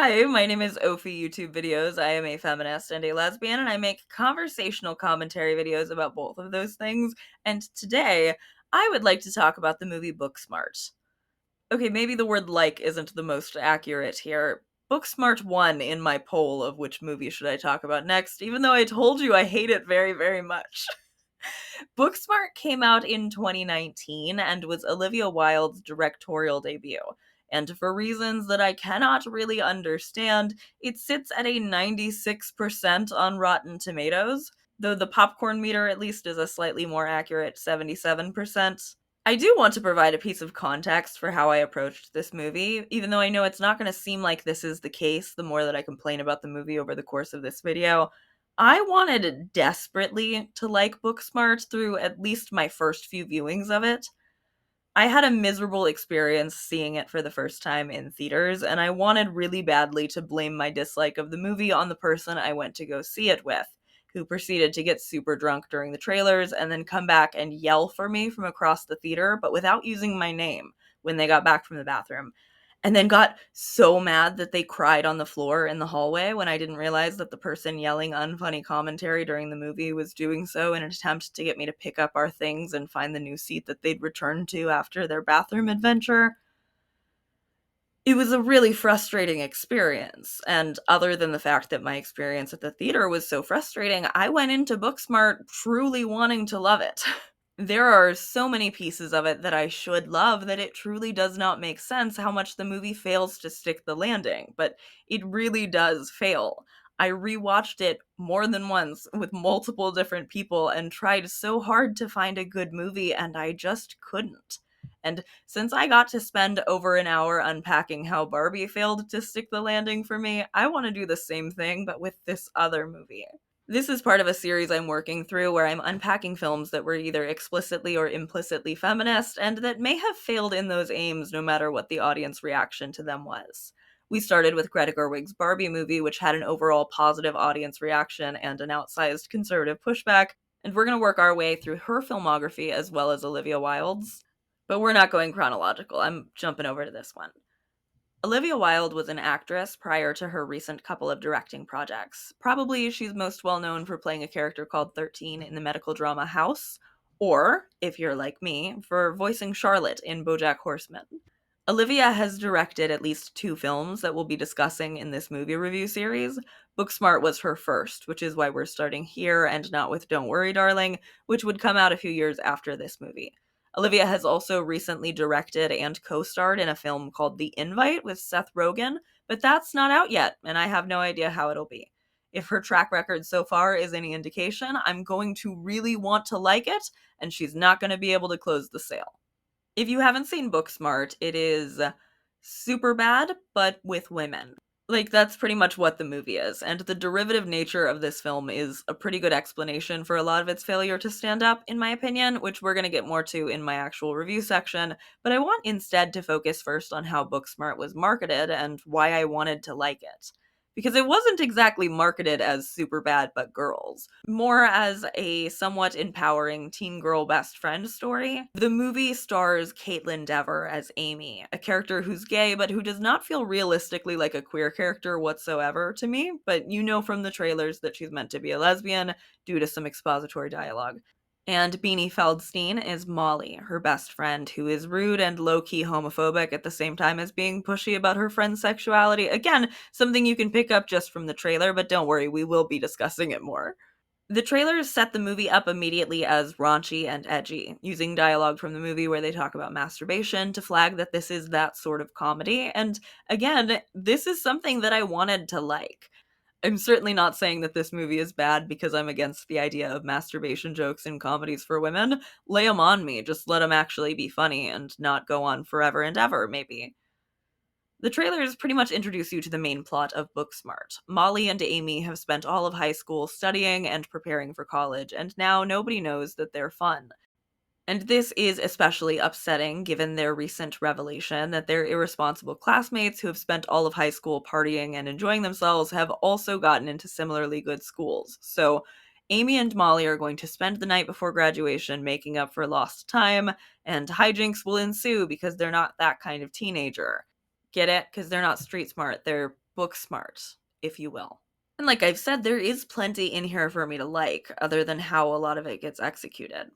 Hi, my name is Ophi YouTube Videos. I am a feminist and a lesbian, and I make conversational commentary videos about both of those things. And today, I would like to talk about the movie Booksmart. Okay, maybe the word like isn't the most accurate here. Booksmart won in my poll of which movie should I talk about next, even though I told you I hate it very, very much. Booksmart came out in 2019 and was Olivia Wilde's directorial debut. And for reasons that I cannot really understand, it sits at a 96% on Rotten Tomatoes, though the popcorn meter at least is a slightly more accurate 77%. I do want to provide a piece of context for how I approached this movie, even though I know it's not going to seem like this is the case the more that I complain about the movie over the course of this video. I wanted desperately to like Booksmart through at least my first few viewings of it. I had a miserable experience seeing it for the first time in theaters, and I wanted really badly to blame my dislike of the movie on the person I went to go see it with, who proceeded to get super drunk during the trailers and then come back and yell for me from across the theater, but without using my name when they got back from the bathroom. And then got so mad that they cried on the floor in the hallway when I didn't realize that the person yelling unfunny commentary during the movie was doing so in an attempt to get me to pick up our things and find the new seat that they'd returned to after their bathroom adventure. It was a really frustrating experience, and other than the fact that my experience at the theater was so frustrating, I went into Booksmart truly wanting to love it. There are so many pieces of it that I should love that it truly does not make sense how much the movie fails to stick the landing, but it really does fail. I rewatched it more than once with multiple different people and tried so hard to find a good movie, and I just couldn't. And since I got to spend over an hour unpacking how Barbie failed to stick the landing for me, I want to do the same thing, but with this other movie. This is part of a series I'm working through where I'm unpacking films that were either explicitly or implicitly feminist and that may have failed in those aims no matter what the audience reaction to them was. We started with Greta Gerwig's Barbie movie, which had an overall positive audience reaction and an outsized conservative pushback, and we're going to work our way through her filmography as well as Olivia Wilde's. But we're not going chronological. I'm jumping over to this one. Olivia Wilde was an actress prior to her recent couple of directing projects. Probably she's most well known for playing a character called 13 in the medical drama House, or, if you're like me, for voicing Charlotte in BoJack Horseman. Olivia has directed at least 2 films that we'll be discussing in this movie review series. Booksmart was her first, which is why we're starting here and not with Don't Worry, Darling, which would come out a few years after this movie. Olivia has also recently directed and co-starred in a film called The Invite with Seth Rogen, but that's not out yet, and I have no idea how it'll be. If her track record so far is any indication, I'm going to really want to like it, and she's not going to be able to close the sale. If you haven't seen Booksmart, it is SUPERbad, but with women. Like, that's pretty much what the movie is, and the derivative nature of this film is a pretty good explanation for a lot of its failure to stand up, in my opinion, which we're going to get more to in my actual review section, but I want instead to focus first on how Booksmart was marketed and why I wanted to like it. Because it wasn't exactly marketed as SUPERbad but girls, more as a somewhat empowering teen girl best friend story. The movie stars Caitlin Dever as Amy, a character who's gay but who does not feel realistically like a queer character whatsoever to me, but you know from the trailers that she's meant to be a lesbian due to some expository dialogue. And Beanie Feldstein is Molly, her best friend, who is rude and low-key homophobic at the same time as being pushy about her friend's sexuality. Again, something you can pick up just from the trailer, but don't worry, we will be discussing it more. The trailers set the movie up immediately as raunchy and edgy, using dialogue from the movie where they talk about masturbation to flag that this is that sort of comedy, and again, this is something that I wanted to like. I'm certainly not saying that this movie is bad because I'm against the idea of masturbation jokes in comedies for women. Lay them on me, just let them actually be funny and not go on forever and ever, maybe. The trailers pretty much introduce you to the main plot of Booksmart. Molly and Amy have spent all of high school studying and preparing for college, and now nobody knows that they're fun. And this is especially upsetting given their recent revelation that their irresponsible classmates who have spent all of high school partying and enjoying themselves have also gotten into similarly good schools. So Amy and Molly are going to spend the night before graduation making up for lost time, and hijinks will ensue because they're not that kind of teenager. Get it? Because they're not street smart, they're Booksmart, if you will. And like I've said, there is plenty in here for me to like, other than how a lot of it gets executed.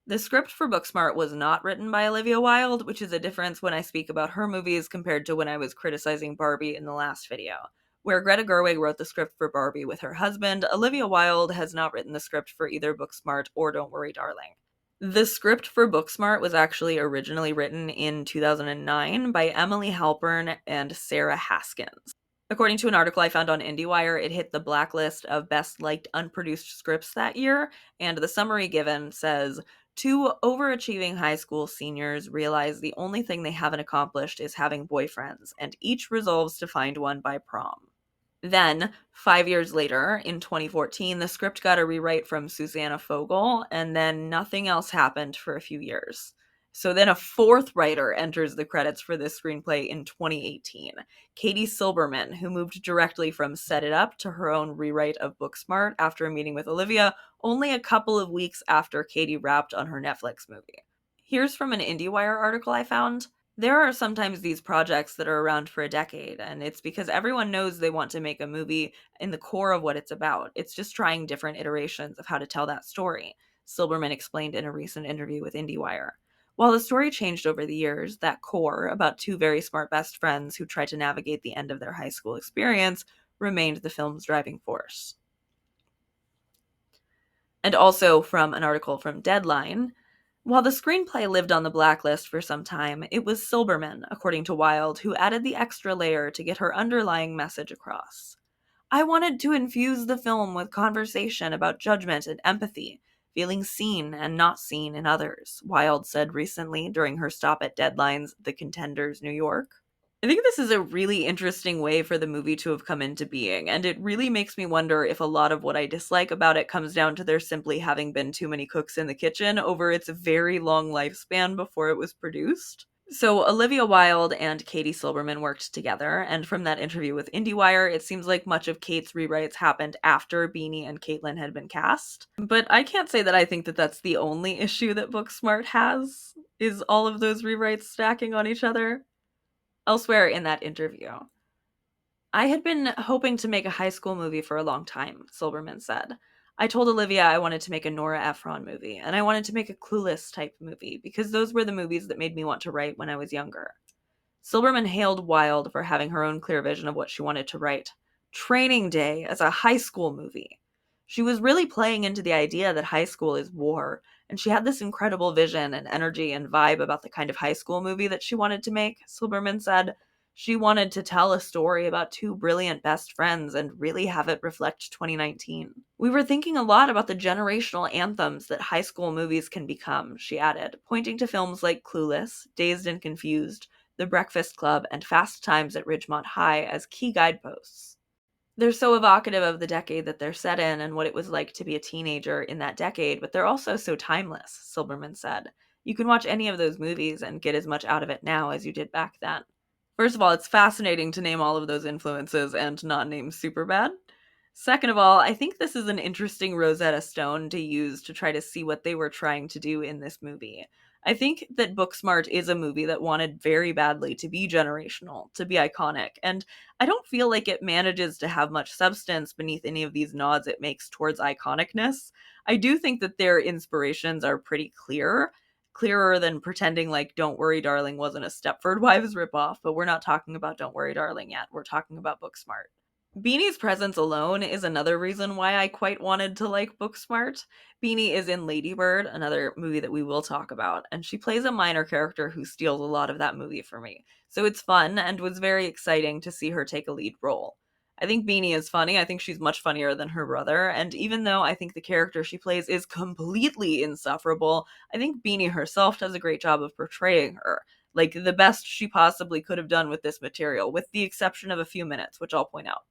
The script for Booksmart was not written by Olivia Wilde, which is a difference when I speak about her movies compared to when I was criticizing Barbie in the last video. Where Greta Gerwig wrote the script for Barbie with her husband, Olivia Wilde has not written the script for either Booksmart or Don't Worry Darling. The script for Booksmart was actually originally written in 2009 by Emily Halpern and Sarah Haskins. According to an article I found on IndieWire, it hit the blacklist of best liked unproduced scripts that year, and the summary given says, two overachieving high school seniors realize the only thing they haven't accomplished is having boyfriends, and each resolves to find one by prom. Then, 5 years later, in 2014, the script got a rewrite from Susanna Fogel, and then nothing else happened for a few years. So then a fourth writer enters the credits for this screenplay in 2018, Katie Silberman, who moved directly from Set It Up to her own rewrite of Booksmart after a meeting with Olivia only a couple of weeks after Katie wrapped on her Netflix movie. Here's from an IndieWire article I found. There are sometimes these projects that are around for a decade, and it's because everyone knows they want to make a movie in the core of what it's about. It's just trying different iterations of how to tell that story, Silberman explained in a recent interview with IndieWire. While the story changed over the years, that core, about two very smart best friends who tried to navigate the end of their high school experience, remained the film's driving force. And also from an article from Deadline, while the screenplay lived on the blacklist for some time, it was Silberman, according to Wilde, who added the extra layer to get her underlying message across. I wanted to infuse the film with conversation about judgment and empathy, feeling seen and not seen in others, Wilde said recently during her stop at Deadline's The Contenders, New York. I think this is a really interesting way for the movie to have come into being, and it really makes me wonder if a lot of what I dislike about it comes down to there simply having been too many cooks in the kitchen over its very long lifespan before it was produced. So Olivia Wilde and Katie Silberman worked together, and from that interview with IndieWire, it seems like much of Kate's rewrites happened after Beanie and Caitlin had been cast. But I can't say that I think that that's the only issue that Booksmart has, is all of those rewrites stacking on each other. Elsewhere in that interview, I had been hoping to make a high school movie for a long time, Silberman said. I told Olivia I wanted to make a Nora Ephron movie, and I wanted to make a Clueless type movie, because those were the movies that made me want to write when I was younger. Silberman hailed Wilde for having her own clear vision of what she wanted to write. Training Day as a high school movie. She was really playing into the idea that high school is war, and she had this incredible vision and energy and vibe about the kind of high school movie that she wanted to make, Silberman said. She wanted to tell a story about two brilliant best friends and really have it reflect 2019. We were thinking a lot about the generational anthems that high school movies can become, she added, pointing to films like Clueless, Dazed and Confused, The Breakfast Club, and Fast Times at Ridgemont High as key guideposts. They're so evocative of the decade that they're set in and what it was like to be a teenager in that decade, but they're also so timeless, Silberman said. You can watch any of those movies and get as much out of it now as you did back then. First of all, it's fascinating to name all of those influences and not name SUPERbad. Second of all, I think this is an interesting Rosetta Stone to use to try to see what they were trying to do in this movie. I think that Booksmart is a movie that wanted very badly to be generational, to be iconic, and I don't feel like it manages to have much substance beneath any of these nods it makes towards iconicness. I do think that their inspirations are pretty clear, clearer than pretending like Don't Worry Darling wasn't a Stepford Wives ripoff, but we're not talking about Don't Worry Darling yet. We're talking about Booksmart. Beanie's presence alone is another reason why I quite wanted to like Booksmart. Beanie is in Lady Bird, another movie that we will talk about, and she plays a minor character who steals a lot of that movie for me. So it's fun and was very exciting to see her take a lead role. I think Beanie is funny. I think she's much funnier than her brother, and even though I think the character she plays is completely insufferable, I think Beanie herself does a great job of portraying her. Like the best she possibly could have done with this material, with the exception of a few minutes, which I'll point out.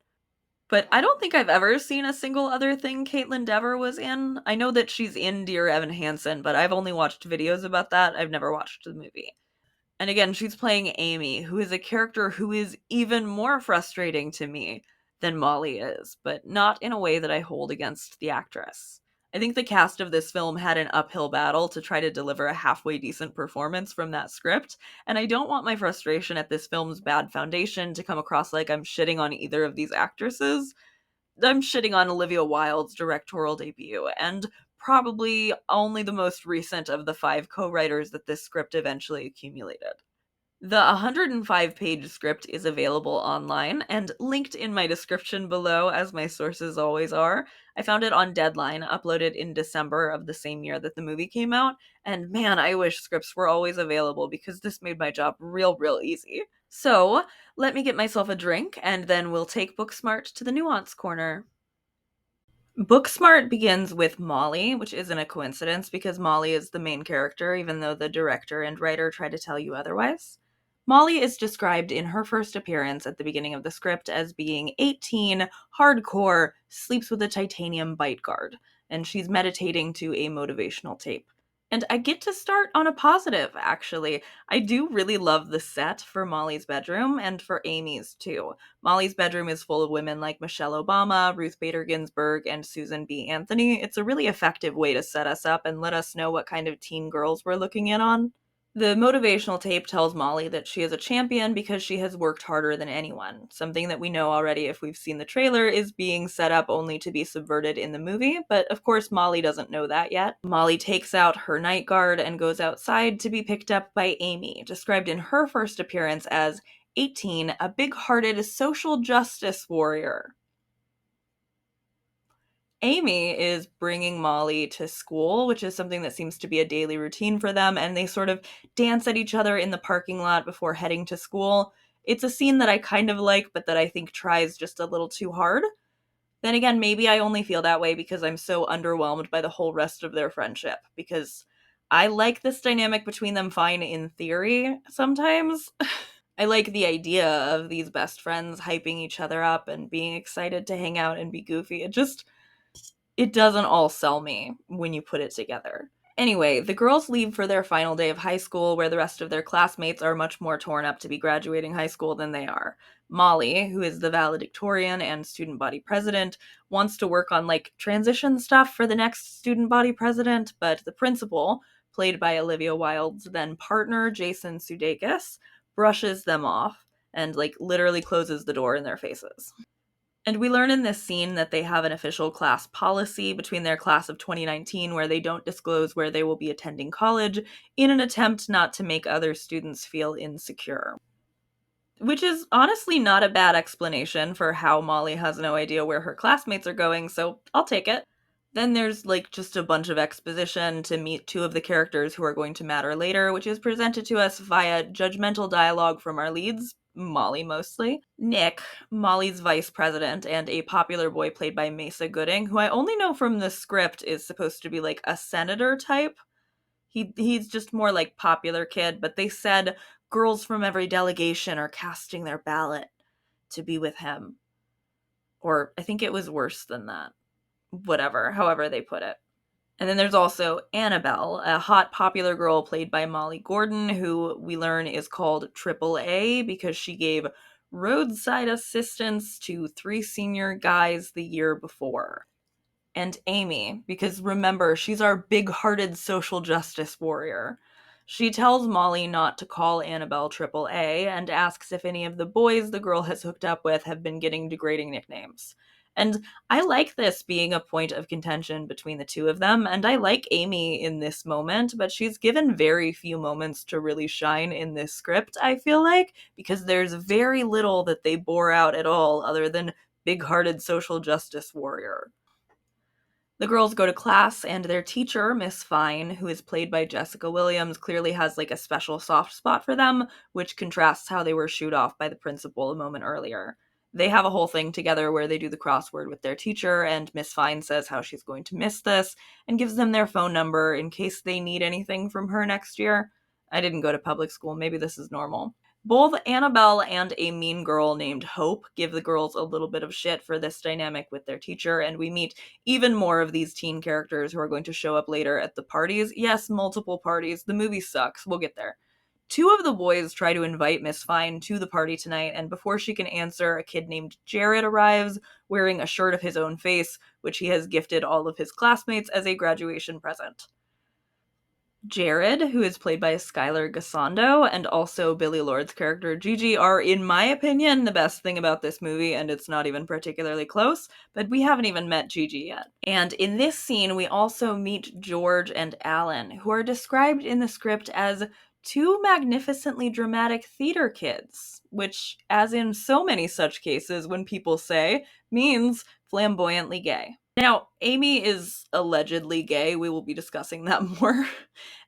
But I don't think I've ever seen a single other thing Caitlin Dever was in. I know that she's in Dear Evan Hansen, but I've only watched videos about that. I've never watched the movie. And again, she's playing Amy, who is a character who is even more frustrating to me than Molly is, but not in a way that I hold against the actress. I think the cast of this film had an uphill battle to try to deliver a halfway decent performance from that script, and I don't want my frustration at this film's bad foundation to come across like I'm shitting on either of these actresses. I'm shitting on Olivia Wilde's directorial debut, and probably only the most recent of the 5 co-writers that this script eventually accumulated. The 105-page script is available online and linked in my description below, as my sources always are. I found it on Deadline, uploaded in December of the same year that the movie came out, and man, I wish scripts were always available because this made my job real easy. So, let me get myself a drink, and then we'll take Booksmart to the nuance corner. Booksmart begins with Molly, which isn't a coincidence because Molly is the main character, even though the director and writer try to tell you otherwise. Molly is described in her first appearance at the beginning of the script as being 18, hardcore, sleeps with a titanium bite guard, and she's meditating to a motivational tape. And I get to start on a positive, actually. I do really love the set for Molly's bedroom and for Amy's too. Molly's bedroom is full of women like Michelle Obama, Ruth Bader Ginsburg, and Susan B. Anthony. It's a really effective way to set us up and let us know what kind of teen girls we're looking in on. The motivational tape tells Molly that she is a champion because she has worked harder than anyone. Something that we know already if we've seen the trailer is being set up only to be subverted in the movie, but of course Molly doesn't know that yet. Molly takes out her night guard and goes outside to be picked up by Amy, described in her first appearance as 18, a big-hearted social justice warrior. Amy is bringing Molly to school, which is something that seems to be a daily routine for them, and they sort of dance at each other in the parking lot before heading to school. It's a scene that I kind of like, but that I think tries just a little too hard. Then again, maybe I only feel that way because I'm so underwhelmed by the whole rest of their friendship, because I like this dynamic between them fine in theory sometimes. I like the idea of these best friends hyping each other up and being excited to hang out and be goofy. It doesn't all sell me when you put it together. Anyway, the girls leave for their final day of high school, where the rest of their classmates are much more torn up to be graduating high school than they are. Molly, who is the valedictorian and student body president, wants to work on like transition stuff for the next student body president, but the principal, played by Olivia Wilde's then partner, Jason Sudeikis, brushes them off and like literally closes the door in their faces. And we learn in this scene that they have an official class policy between their class of 2019 where they don't disclose where they will be attending college in an attempt not to make other students feel insecure. Which is honestly not a bad explanation for how Molly has no idea where her classmates are going, so I'll take it. Then there's like just a bunch of exposition to meet 2 of the characters who are going to matter later, which is presented to us via judgmental dialogue from our leads, Molly mostly. Nick, Molly's vice president, and a popular boy played by Mesa Gooding, who I only know from the script is supposed to be like a senator type. He's just more like popular kid, but they said girls from every delegation are casting their ballot to be with him. Or I think it was worse than that. Whatever, however they put it. And then there's also Annabelle, a hot popular girl played by Molly Gordon, who we learn is called Triple A because she gave roadside assistance to 3 senior guys the year before. And Amy, because remember, she's our big-hearted social justice warrior. She tells Molly not to call Annabelle Triple A and asks if any of the boys the girl has hooked up with have been getting degrading nicknames. And I like this being a point of contention between the 2 of them, and I like Amy in this moment, but she's given very few moments to really shine in this script, I feel like, because there's very little that they bore out at all other than big-hearted social justice warrior. The girls go to class, and their teacher, Miss Fine, who is played by Jessica Williams, clearly has like a special soft spot for them, which contrasts how they were shooed off by the principal a moment earlier. They have a whole thing together where they do the crossword with their teacher, and Miss Fine says how she's going to miss this and gives them their phone number in case they need anything from her next year. I didn't go to public school, maybe this is normal. Both Annabelle and a mean girl named Hope give the girls a little bit of shit for this dynamic with their teacher, and we meet even more of these teen characters who are going to show up later at the parties. Yes, multiple parties. The movie sucks. We'll get there. Two of the boys try to invite Miss Fine to the party tonight, and before she can answer, a kid named Jared arrives wearing a shirt of his own face, which he has gifted all of his classmates as a graduation present. Jared, who is played by Skylar Gassando, and also Billy Lord's character Gigi, are, in my opinion, the best thing about this movie, and it's not even particularly close, but we haven't even met Gigi yet. And in this scene, we also meet George and Alan, who are described in the script as two magnificently dramatic theater kids, which, as in so many such cases when people say, means flamboyantly gay. Now, Amy is allegedly gay. We will be discussing that more.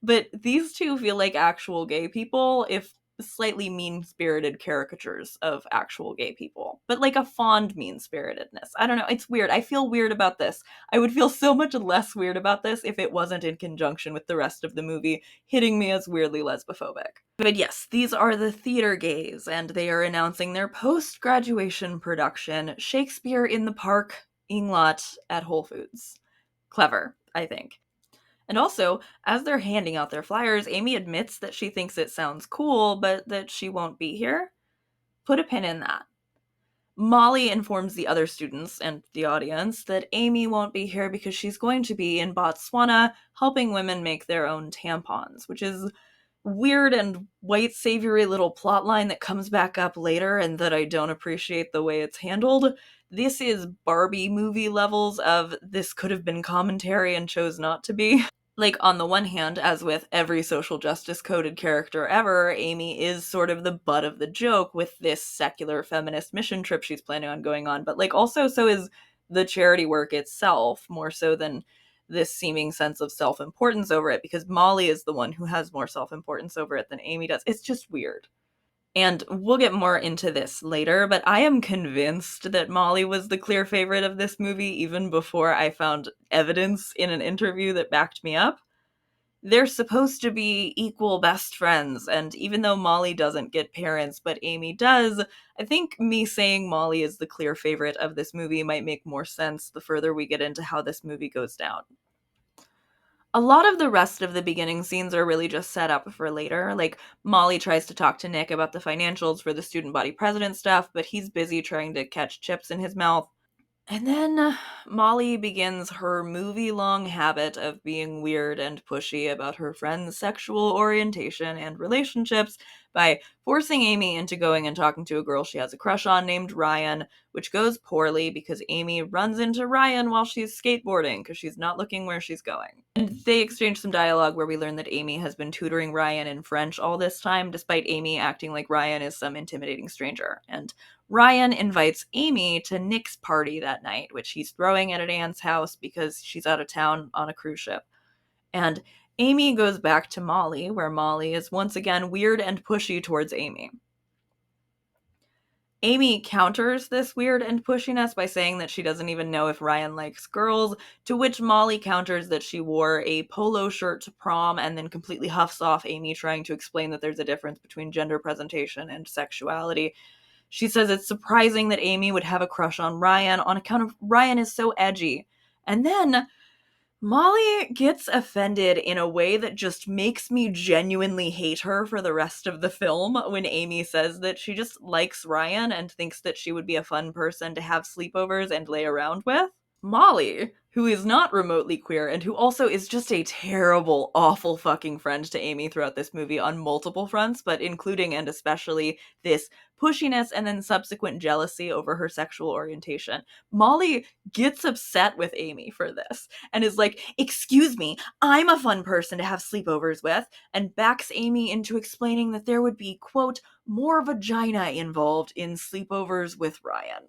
But these two feel like actual gay people, if slightly mean-spirited caricatures of actual gay people. But like a fond mean-spiritedness. I don't know. It's weird. I feel weird about this. I would feel so much less weird about this if it wasn't in conjunction with the rest of the movie hitting me as weirdly lesbophobic. But yes, these are the theater gays, and they are announcing their post-graduation production, Shakespeare in the Park, Inglot at Whole Foods. Clever, I think. And also, as they're handing out their flyers, Amy admits that she thinks it sounds cool, but that she won't be here. Put a pin in that. Molly informs the other students and the audience that Amy won't be here because she's going to be in Botswana helping women make their own tampons, which is weird and white savoury little plotline that comes back up later and that I don't appreciate the way it's handled. This is Barbie movie levels of this could have been commentary and chose not to be. Like, on the one hand, as with every social justice coded character ever, Amy is sort of the butt of the joke with this secular feminist mission trip she's planning on going on, but like also so is the charity work itself, more so than this seeming sense of self-importance over it, because Molly is the one who has more self-importance over it than Amy does. It's just weird. And we'll get more into this later, but I am convinced that Molly was the clear favorite of this movie even before I found evidence in an interview that backed me up. They're supposed to be equal best friends, and even though Molly doesn't get parents, but Amy does, I think me saying Molly is the clear favorite of this movie might make more sense the further we get into how this movie goes down. A lot of the rest of the beginning scenes are really just set up for later. Like, Molly tries to talk to Nick about the financials for the student body president stuff, but he's busy trying to catch chips in his mouth. And then Molly begins her movie-long habit of being weird and pushy about her friend's sexual orientation and relationships by forcing Amy into going and talking to a girl she has a crush on named Ryan, which goes poorly because Amy runs into Ryan while she's skateboarding because she's not looking where she's going. And they exchange some dialogue where we learn that Amy has been tutoring Ryan in French all this time, despite Amy acting like Ryan is some intimidating stranger. And Ryan invites Amy to Nick's party that night, which he's throwing at Anne's house because she's out of town on a cruise ship. And Amy goes back to Molly, where Molly is once again weird and pushy towards Amy. Amy counters this weird and pushiness by saying that she doesn't even know if Ryan likes girls, to which Molly counters that she wore a polo shirt to prom and then completely huffs off Amy trying to explain that there's a difference between gender presentation and sexuality. She says it's surprising that Amy would have a crush on Ryan on account of Ryan is so edgy. And then Molly gets offended in a way that just makes me genuinely hate her for the rest of the film when Amy says that she just likes Ryan and thinks that she would be a fun person to have sleepovers and lay around with. Molly, who is not remotely queer and who also is just a terrible, awful fucking friend to Amy throughout this movie on multiple fronts, but including and especially this pushiness and then subsequent jealousy over her sexual orientation. Molly gets upset with Amy for this and is like, "Excuse me, I'm a fun person to have sleepovers with," and backs Amy into explaining that there would be, quote, more vagina involved in sleepovers with Ryan.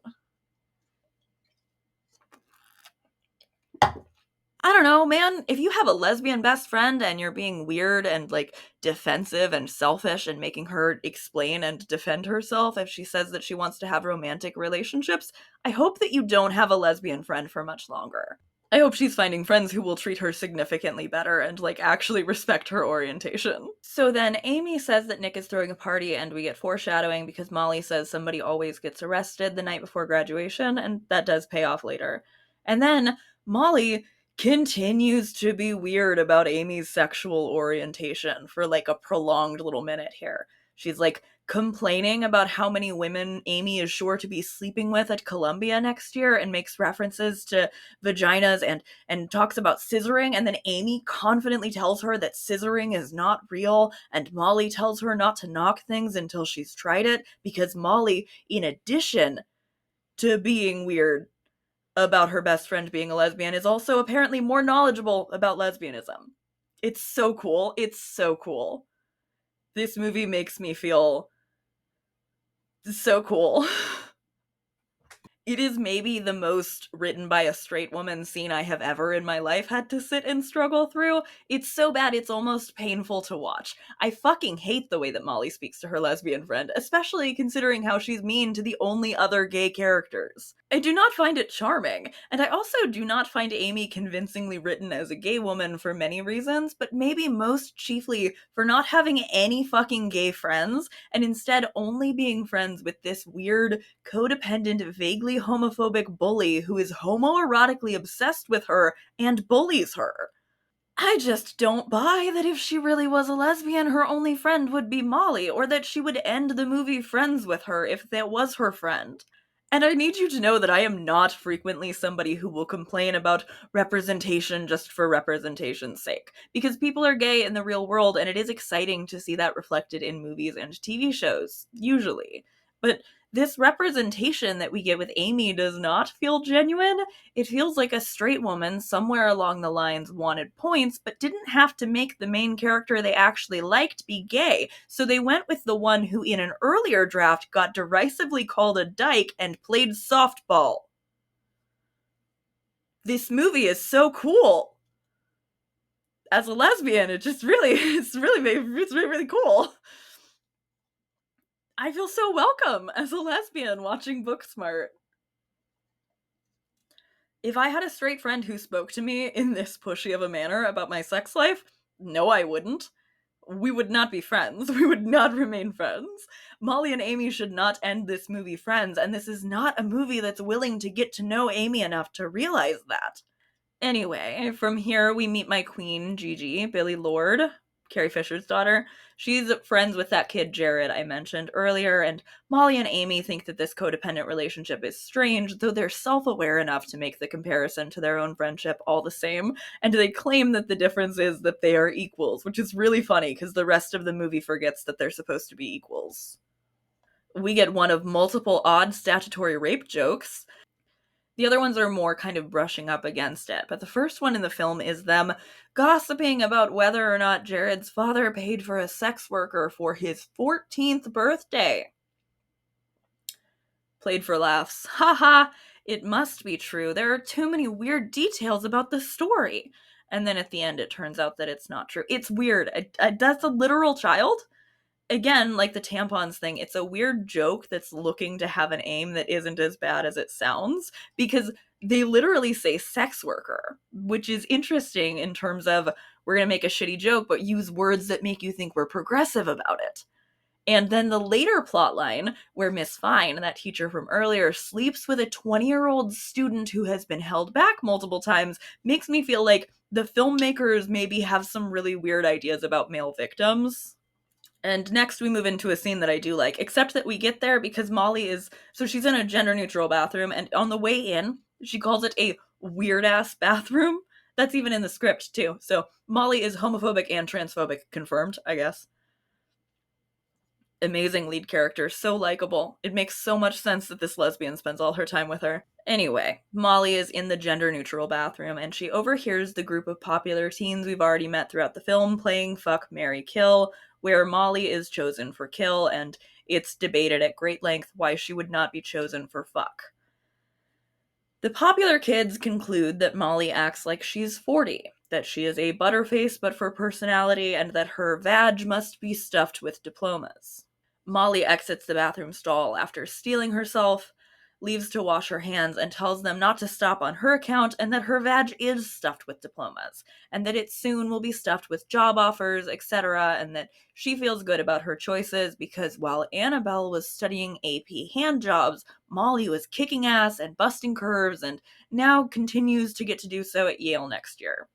I don't know, man. If you have a lesbian best friend and you're being weird and like defensive and selfish and making her explain and defend herself if she says that she wants to have romantic relationships, I hope that you don't have a lesbian friend for much longer. I hope she's finding friends who will treat her significantly better and like actually respect her orientation. So then Amy says that Nick is throwing a party and we get foreshadowing because Molly says somebody always gets arrested the night before graduation, and that does pay off later. And then Molly continues to be weird about Amy's sexual orientation for like a prolonged little minute here. She's like complaining about how many women Amy is sure to be sleeping with at Columbia next year and makes references to vaginas and talks about scissoring, and then Amy confidently tells her that scissoring is not real, and Molly tells her not to knock things until she's tried it because Molly, in addition to being weird about her best friend being a lesbian, is also apparently more knowledgeable about lesbianism. It's so cool. It's so cool. This movie makes me feel so cool. It is maybe the most written by a straight woman scene I have ever in my life had to sit and struggle through. It's so bad, it's almost painful to watch. I fucking hate the way that Molly speaks to her lesbian friend, especially considering how she's mean to the only other gay characters. I do not find it charming, and I also do not find Amy convincingly written as a gay woman for many reasons, but maybe most chiefly for not having any fucking gay friends, and instead only being friends with this weird, codependent, vaguely homophobic bully who is homoerotically obsessed with her and bullies her. I just don't buy that if she really was a lesbian, her only friend would be Molly, or that she would end the movie friends with her if that was her friend. And I need you to know that I am not frequently somebody who will complain about representation just for representation's sake. Because people are gay in the real world, and it is exciting to see that reflected in movies and TV shows, usually. But this representation that we get with Amy does not feel genuine. It feels like a straight woman somewhere along the lines wanted points, but didn't have to make the main character they actually liked be gay. So they went with the one who in an earlier draft got derisively called a dyke and played softball. This movie is so cool. As a lesbian, it's really cool. I feel so welcome as a lesbian watching Booksmart. If I had a straight friend who spoke to me in this pushy of a manner about my sex life, no, I wouldn't. We would not be friends. We would not remain friends. Molly and Amy should not end this movie friends, and this is not a movie that's willing to get to know Amy enough to realize that. Anyway, from here we meet my queen, Gigi, Billy Lord, Carrie Fisher's daughter. She's friends with that kid Jared I mentioned earlier, and Molly and Amy think that this codependent relationship is strange, though they're self-aware enough to make the comparison to their own friendship all the same, and they claim that the difference is that they are equals, which is really funny because the rest of the movie forgets that they're supposed to be equals. We get one of multiple odd statutory rape jokes. The other ones are more kind of brushing up against it, but the first one in the film is them gossiping about whether or not Jared's father paid for a sex worker for his 14th birthday. Played for laughs. Haha, it must be true. There are too many weird details about the story. And then at the end, it turns out that it's not true. It's weird. That's a literal child? Again, like the tampons thing, it's a weird joke that's looking to have an aim that isn't as bad as it sounds, because they literally say sex worker, which is interesting in terms of we're going to make a shitty joke, but use words that make you think we're progressive about it. And then the later plot line, where Miss Fine, that teacher from earlier, sleeps with a 20-year-old student who has been held back multiple times, makes me feel like the filmmakers maybe have some really weird ideas about male victims. And next we move into a scene that I do like, except that we get there because Molly is, so she's in a gender neutral bathroom, and on the way in, she calls it a weird ass bathroom. That's even in the script too. So Molly is homophobic and transphobic, confirmed, I guess. Amazing lead character, so likable. It makes so much sense that this lesbian spends all her time with her. Anyway, Molly is in the gender neutral bathroom and she overhears the group of popular teens we've already met throughout the film playing Fuck, Marry, Kill, where Molly is chosen for Kill, and it's debated at great length why she would not be chosen for Fuck. The popular kids conclude that Molly acts like she's 40, that she is a butterface but for personality, and that her vag must be stuffed with diplomas. Molly exits the bathroom stall after stealing herself. leaves to wash her hands and tells them not to stop on her account and that her vag is stuffed with diplomas and that it soon will be stuffed with job offers, etc., and that she feels good about her choices because while Annabelle was studying AP hand jobs, Molly was kicking ass and busting curves and now continues to get to do so at Yale next year.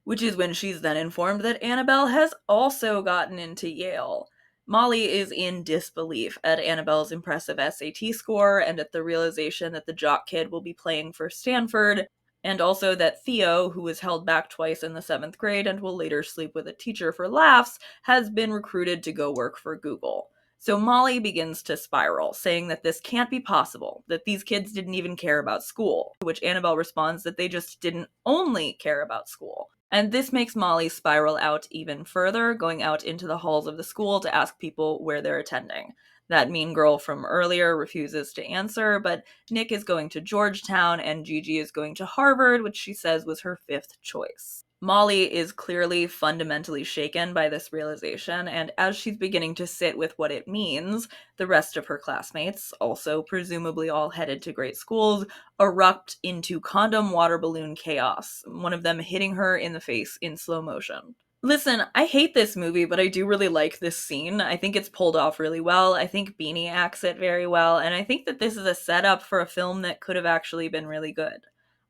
Which is when she's then informed that Annabelle has also gotten into Yale. Molly is in disbelief at Annabelle's impressive SAT score and at the realization that the jock kid will be playing for Stanford, and also that Theo, who was held back twice in the 7th grade and will later sleep with a teacher for laughs, has been recruited to go work for Google. So Molly begins to spiral, saying that this can't be possible, that these kids didn't even care about school, to which Annabelle responds that they just didn't only care about school. And this makes Molly spiral out even further, going out into the halls of the school to ask people where they're attending. That mean girl from earlier refuses to answer, but Nick is going to Georgetown and Gigi is going to Harvard, which she says was her 5th choice. Molly is clearly fundamentally shaken by this realization, and as she's beginning to sit with what it means, the rest of her classmates, also presumably all headed to great schools, erupt into condom water balloon chaos, one of them hitting her in the face in slow motion. Listen, I hate this movie, but I do really like this scene. I think it's pulled off really well. I think Beanie acts it very well, and I think that this is a setup for a film that could have actually been really good.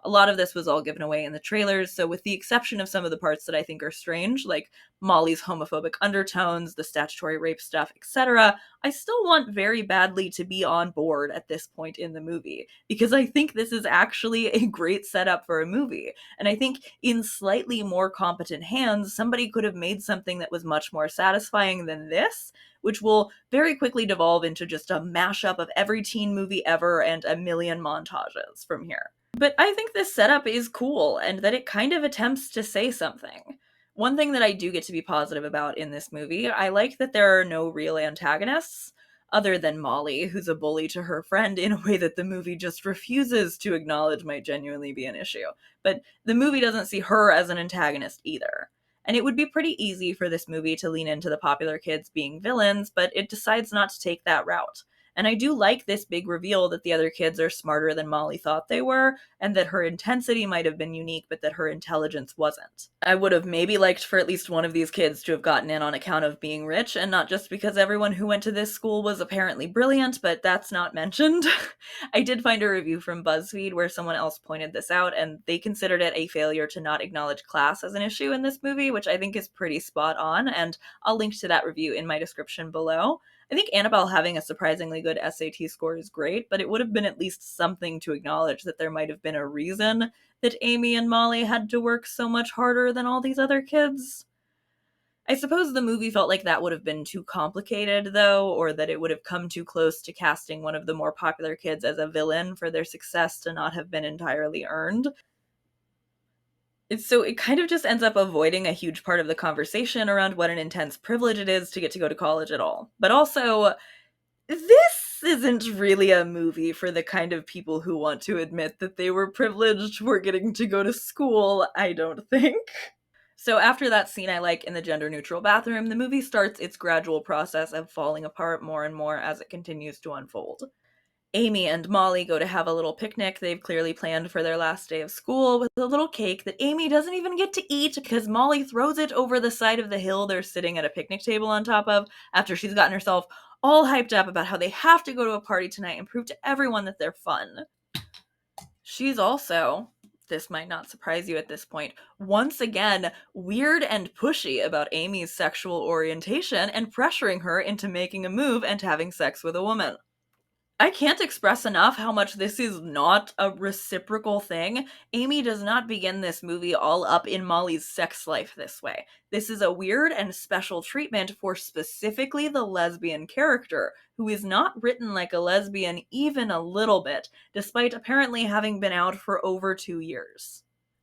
A lot of this was all given away in the trailers, so with the exception of some of the parts that I think are strange, like Molly's homophobic undertones, the statutory rape stuff, etc., I still want very badly to be on board at this point in the movie, because I think this is actually a great setup for a movie. And I think in slightly more competent hands, somebody could have made something that was much more satisfying than this, which will very quickly devolve into just a mashup of every teen movie ever and a million montages from here. But I think this setup is cool and that it kind of attempts to say something. One thing that I do get to be positive about in this movie, I like that there are no real antagonists, other than Molly, who's a bully to her friend in a way that the movie just refuses to acknowledge might genuinely be an issue. But the movie doesn't see her as an antagonist either. And it would be pretty easy for this movie to lean into the popular kids being villains, but it decides not to take that route. And I do like this big reveal that the other kids are smarter than Molly thought they were, and that her intensity might have been unique, but that her intelligence wasn't. I would have maybe liked for at least one of these kids to have gotten in on account of being rich, and not just because everyone who went to this school was apparently brilliant, but that's not mentioned. I did find a review from BuzzFeed where someone else pointed this out, and they considered it a failure to not acknowledge class as an issue in this movie, which I think is pretty spot on, and I'll link to that review in my description below. I think Annabelle having a surprisingly good SAT score is great, but it would have been at least something to acknowledge that there might have been a reason that Amy and Molly had to work so much harder than all these other kids. I suppose the movie felt like that would have been too complicated, though, or that it would have come too close to casting one of the more popular kids as a villain for their success to not have been entirely earned. So it kind of just ends up avoiding a huge part of the conversation around what an intense privilege it is to get to go to college at all. But also, this isn't really a movie for the kind of people who want to admit that they were privileged for getting to go to school, I don't think. So after that scene I like in the gender-neutral bathroom, the movie starts its gradual process of falling apart more and more as it continues to unfold. Amy and Molly go to have a little picnic they've clearly planned for their last day of school with a little cake that Amy doesn't even get to eat because Molly throws it over the side of the hill they're sitting at a picnic table on top of after she's gotten herself all hyped up about how they have to go to a party tonight and prove to everyone that they're fun. She's also, this might not surprise you at this point, once again weird and pushy about Amy's sexual orientation and pressuring her into making a move and having sex with a woman. I can't express enough how much this is not a reciprocal thing. Amy does not begin this movie all up in Molly's sex life this way. This is a weird and special treatment for specifically the lesbian character, who is not written like a lesbian even a little bit, despite apparently having been out for over 2 years.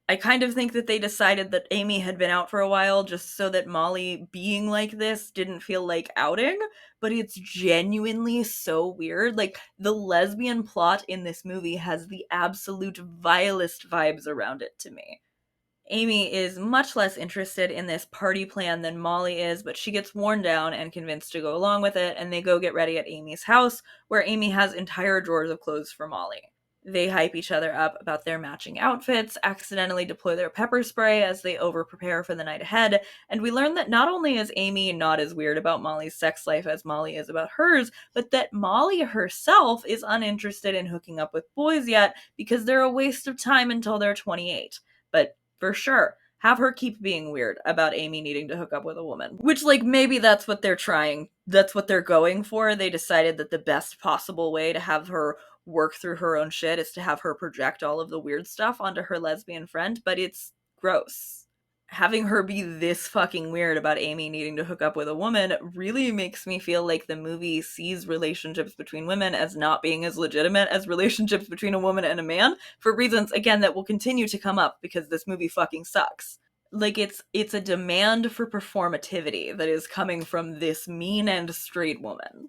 I kind of think that they decided that Amy had been out for a while just so that Molly being like this didn't feel like outing, but it's genuinely so weird. Like, the lesbian plot in this movie has the absolute vilest vibes around it to me. Amy is much less interested in this party plan than Molly is, but she gets worn down and convinced to go along with it, and they go get ready at Amy's house, where Amy has entire drawers of clothes for Molly. They hype each other up about their matching outfits, accidentally deploy their pepper spray as they over-prepare for the night ahead, and we learn that not only is Amy not as weird about Molly's sex life as Molly is about hers, but that Molly herself is uninterested in hooking up with boys yet because they're a waste of time until they're 28. But for sure, have her keep being weird about Amy needing to hook up with a woman. Which, like, maybe that's what they're trying. That's what they're going for. They decided that the best possible way to have her work through her own shit is to have her project all of the weird stuff onto her lesbian friend, but it's gross. Having her be this fucking weird about Amy needing to hook up with a woman really makes me feel like the movie sees relationships between women as not being as legitimate as relationships between a woman and a man, for reasons, again, that will continue to come up because this movie fucking sucks. Like, it's a demand for performativity that is coming from this mean and straight woman.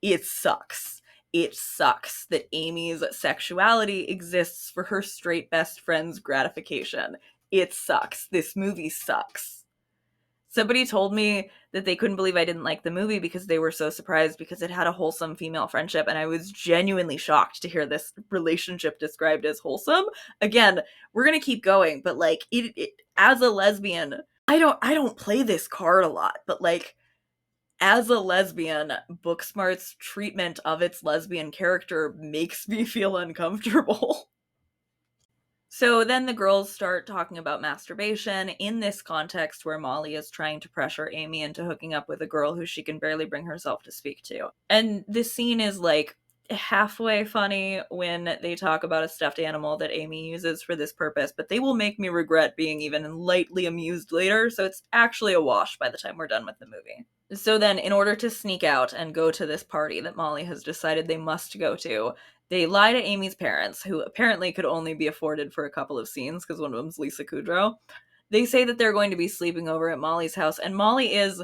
It sucks. It sucks that Amy's sexuality exists for her straight best friend's gratification. It sucks. This movie sucks. Somebody told me that they couldn't believe I didn't like the movie because they were so surprised because it had a wholesome female friendship, and I was genuinely shocked to hear this relationship described as wholesome. Again, we're gonna keep going, but like it as a lesbian, I don't play this card a lot, but like as a lesbian, Booksmart's treatment of its lesbian character makes me feel uncomfortable. So then the girls start talking about masturbation in this context where Molly is trying to pressure Amy into hooking up with a girl who she can barely bring herself to speak to. And this scene is like halfway funny when they talk about a stuffed animal that Amy uses for this purpose, but they will make me regret being even lightly amused later, so it's actually a wash by the time we're done with the movie. So then, in order to sneak out and go to this party that Molly has decided they must go to, they lie to Amy's parents, who apparently could only be afforded for a couple of scenes because one of them's Lisa Kudrow. They say that they're going to be sleeping over at Molly's house, and Molly is,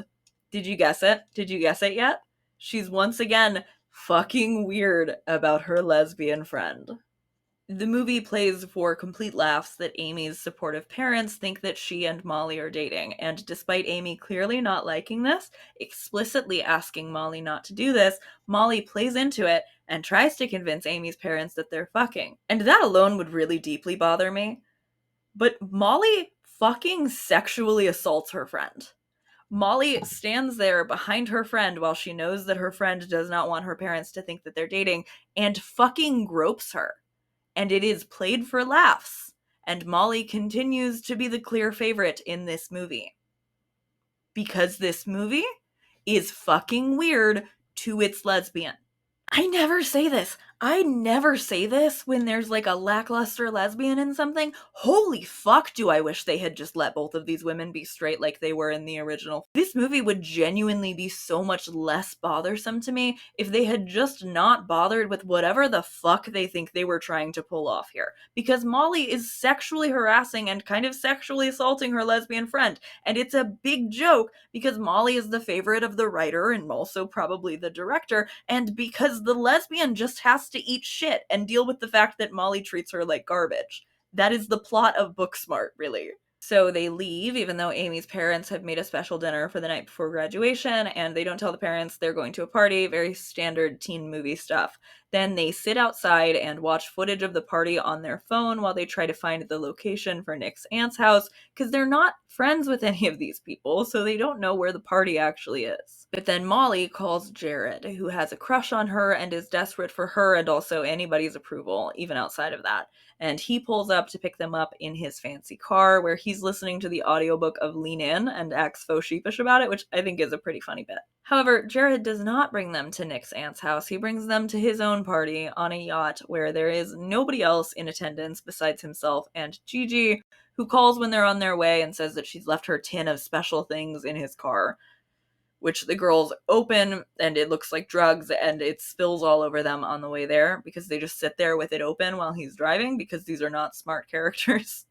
did you guess it? Did you guess it yet? She's once again fucking weird about her lesbian friend. The movie plays for complete laughs that Amy's supportive parents think that she and Molly are dating, and despite Amy clearly not liking this, explicitly asking Molly not to do this, Molly plays into it and tries to convince Amy's parents that they're fucking. And that alone would really deeply bother me. But Molly fucking sexually assaults her friend. Molly stands there behind her friend while she knows that her friend does not want her parents to think that they're dating and fucking gropes her. And it is played for laughs. And Molly continues to be the clear favorite in this movie. Because this movie is fucking weird to its lesbian. I never say this. I never say this when there's like a lackluster lesbian in something. Holy fuck, do I wish they had just let both of these women be straight like they were in the original. This movie would genuinely be so much less bothersome to me if they had just not bothered with whatever the fuck they think they were trying to pull off here. Because Molly is sexually harassing and kind of sexually assaulting her lesbian friend. And it's a big joke because Molly is the favorite of the writer and also probably the director, and because the lesbian just has to eat shit and deal with the fact that Molly treats her like garbage. That is the plot of Booksmart, really. So they leave, even though Amy's parents have made a special dinner for the night before graduation, and they don't tell the parents they're going to a party, very standard teen movie stuff. Then they sit outside and watch footage of the party on their phone while they try to find the location for Nick's aunt's house, because they're not friends with any of these people, so they don't know where the party actually is. But then Molly calls Jared, who has a crush on her and is desperate for her and also anybody's approval, even outside of that. And he pulls up to pick them up in his fancy car, where he's listening to the audiobook of Lean In and acts faux sheepish about it, which I think is a pretty funny bit. However, Jared does not bring them to Nick's aunt's house. He brings them to his own party on a yacht where there is nobody else in attendance besides himself and Gigi, who calls when they're on their way and says that she's left her tin of special things in his car, which the girls open, and it looks like drugs, and it spills all over them on the way there because they just sit there with it open while he's driving, because these are not smart characters,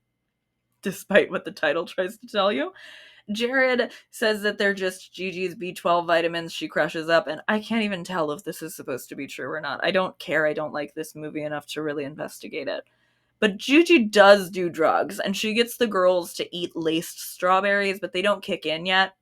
despite what the title tries to tell you. Jared says that they're just Gigi's B12 vitamins she crushes up, and I can't even tell if this is supposed to be true or not. I don't care. I don't like this movie enough to really investigate it. But Gigi does do drugs, and she gets the girls to eat laced strawberries, but they don't kick in yet.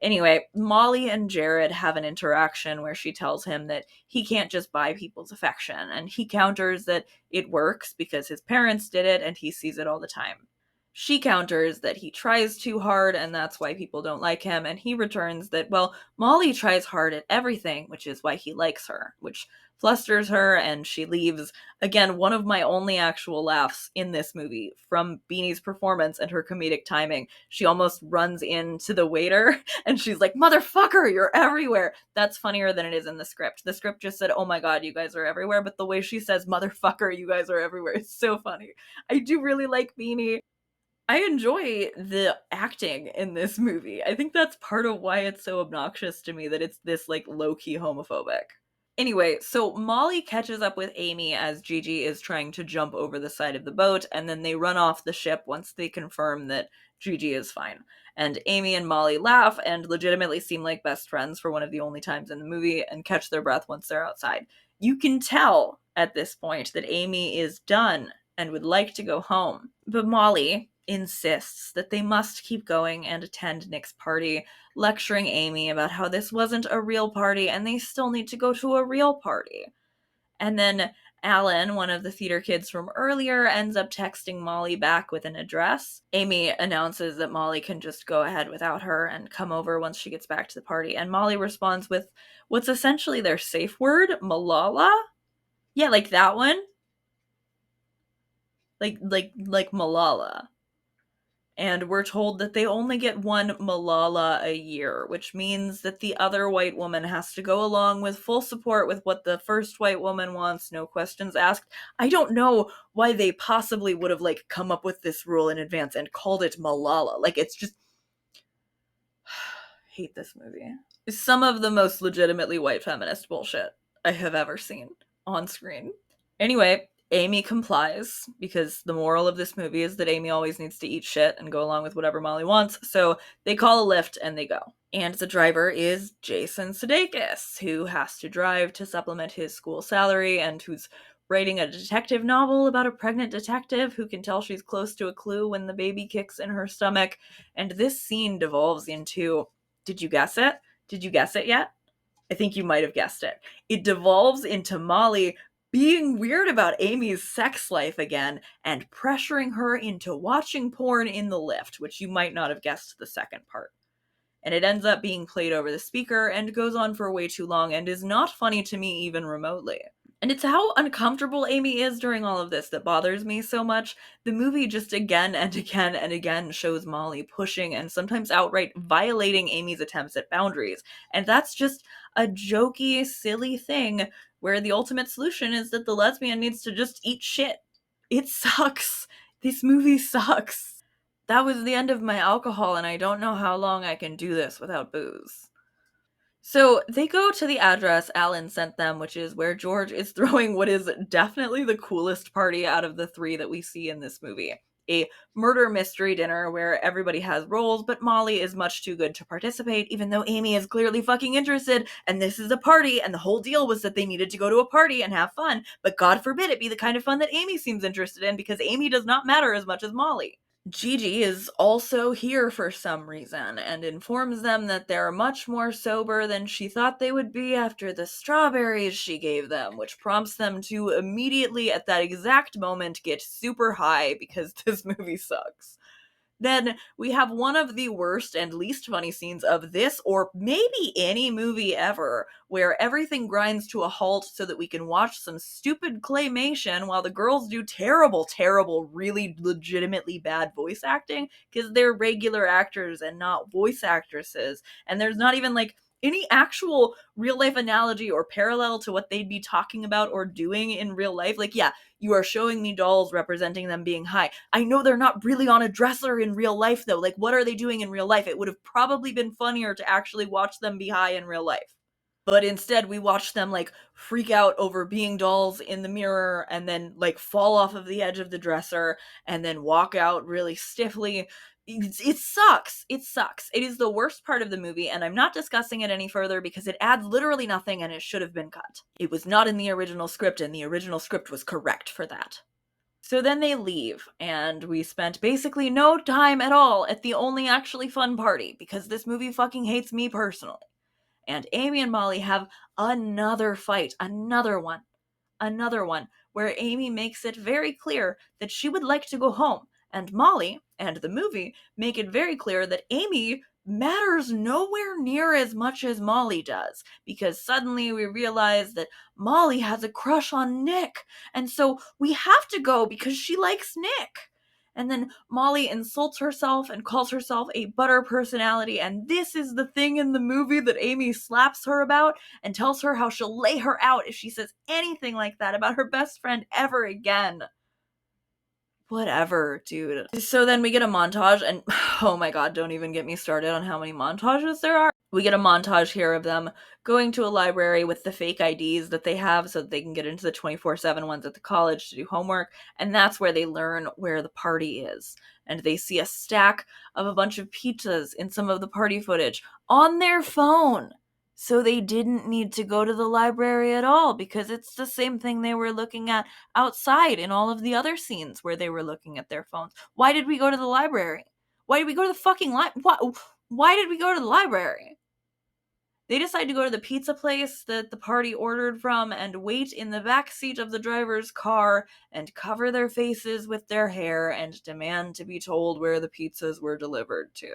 Anyway, Molly and Jared have an interaction where she tells him that he can't just buy people's affection, and he counters that it works because his parents did it and he sees it all the time. She counters that he tries too hard and that's why people don't like him, and he returns that, well, Molly tries hard at everything, which is why he likes her, which flusters her and she leaves. Again, one of my only actual laughs in this movie from Beanie's performance and her comedic timing. She almost runs into the waiter and she's like, "Motherfucker, you're everywhere." That's funnier than it is in the script. The script just said, "Oh my god, you guys are everywhere," but the way she says, "Motherfucker, you guys are everywhere," is so funny. I do really like Beanie. I enjoy the acting in this movie. I think that's part of why it's so obnoxious to me that it's this like low-key homophobic. Anyway, so Molly catches up with Amy as Gigi is trying to jump over the side of the boat, and then they run off the ship once they confirm that Gigi is fine. And Amy and Molly laugh and legitimately seem like best friends for one of the only times in the movie and catch their breath once they're outside. You can tell at this point that Amy is done and would like to go home. But Molly insists that they must keep going and attend Nick's party, lecturing Amy about how this wasn't a real party and they still need to go to a real party. And then Alan, one of the theater kids from earlier, ends up texting Molly back with an address. Amy announces that Molly can just go ahead without her and come over once she gets back to the party. And Molly responds with what's essentially their safe word, Malala? Yeah, like that one. Like Malala. And we're told that they only get one Malala a year, which means that the other white woman has to go along with full support with what the first white woman wants, no questions asked. I don't know why they possibly would have like come up with this rule in advance and called it Malala. Like, it's just hate this movie. It's some of the most legitimately white feminist bullshit I have ever seen on screen. Anyway, Amy complies because the moral of this movie is that Amy always needs to eat shit and go along with whatever Molly wants. So they call a lift and they go. And the driver is Jason Sudeikis, who has to drive to supplement his school salary and who's writing a detective novel about a pregnant detective who can tell she's close to a clue when the baby kicks in her stomach. And this scene devolves into, did you guess it? Did you guess it yet? I think you might have guessed it. It devolves into Molly being weird about Amy's sex life again and pressuring her into watching porn in the lift, which you might not have guessed the second part. And it ends up being played over the speaker and goes on for way too long and is not funny to me even remotely. And it's how uncomfortable Amy is during all of this that bothers me so much. The movie just again and again and again shows Molly pushing and sometimes outright violating Amy's attempts at boundaries. And that's just a jokey, silly thing where the ultimate solution is that the lesbian needs to just eat shit. It sucks. This movie sucks. That was the end of my alcohol, and I don't know how long I can do this without booze. So they go to the address Alan sent them, which is where George is throwing what is definitely the coolest party out of the three that we see in this movie. A murder mystery dinner where everybody has roles, but Molly is much too good to participate, even though Amy is clearly fucking interested, and this is a party, and the whole deal was that they needed to go to a party and have fun, but God forbid it be the kind of fun that Amy seems interested in, because Amy does not matter as much as Molly. Gigi is also here for some reason and informs them that they're much more sober than she thought they would be after the strawberries she gave them, which prompts them to immediately at that exact moment get super high because this movie sucks. Then we have one of the worst and least funny scenes of this, or maybe any movie ever, where everything grinds to a halt so that we can watch some stupid claymation while the girls do terrible, terrible, really legitimately bad voice acting, because they're regular actors and not voice actresses, and there's not even like any actual real life analogy or parallel to what they'd be talking about or doing in real life. Like, yeah, you are showing me dolls representing them being high. I know they're not really on a dresser in real life, though. Like, what are they doing in real life? It would have probably been funnier to actually watch them be high in real life. But instead, we watch them, like, freak out over being dolls in the mirror and then, like, fall off of the edge of the dresser and then walk out really stiffly. It sucks. It sucks. It is the worst part of the movie, and I'm not discussing it any further because it adds literally nothing and it should have been cut. It was not in the original script, and the original script was correct for that. So then they leave, and we spent basically no time at all at the only actually fun party, because this movie fucking hates me personally. And Amy and Molly have another fight, another one, where Amy makes it very clear that she would like to go home, and Molly and the movie make it very clear that Amy matters nowhere near as much as Molly does, because suddenly we realize that Molly has a crush on Nick, and so we have to go because she likes Nick. And then Molly insults herself and calls herself a butter personality, and this is the thing in the movie that Amy slaps her about and tells her how she'll lay her out if she says anything like that about her best friend ever again. Whatever, dude. So then we get a montage, and oh my god, don't even get me started on how many montages there are. We get a montage here of them going to a library with the fake IDs that they have so that they can get into the 24/7 ones at the college to do homework, and that's where they learn where the party is. And they see a stack of a bunch of pizzas in some of the party footage on their phone. So they didn't need to go to the library at all, because it's the same thing they were looking at outside in all of the other scenes where they were looking at their phones. Why did we go to the library? Why did we go to the fucking why did we go to the library? They decide to go to the pizza place that the party ordered from and wait in the back seat of the driver's car and cover their faces with their hair and demand to be told where the pizzas were delivered to.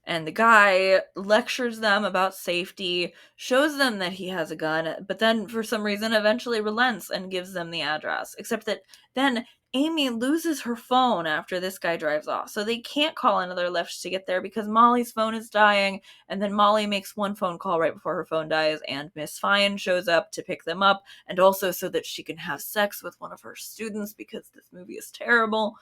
And the guy lectures them about safety, shows them that he has a gun, but then for some reason eventually relents and gives them the address. Except that then Amy loses her phone after this guy drives off, so they can't call another lift to get there because Molly's phone is dying, and then Molly makes one phone call right before her phone dies, and Miss Fine shows up to pick them up, and also so that she can have sex with one of her students because this movie is terrible.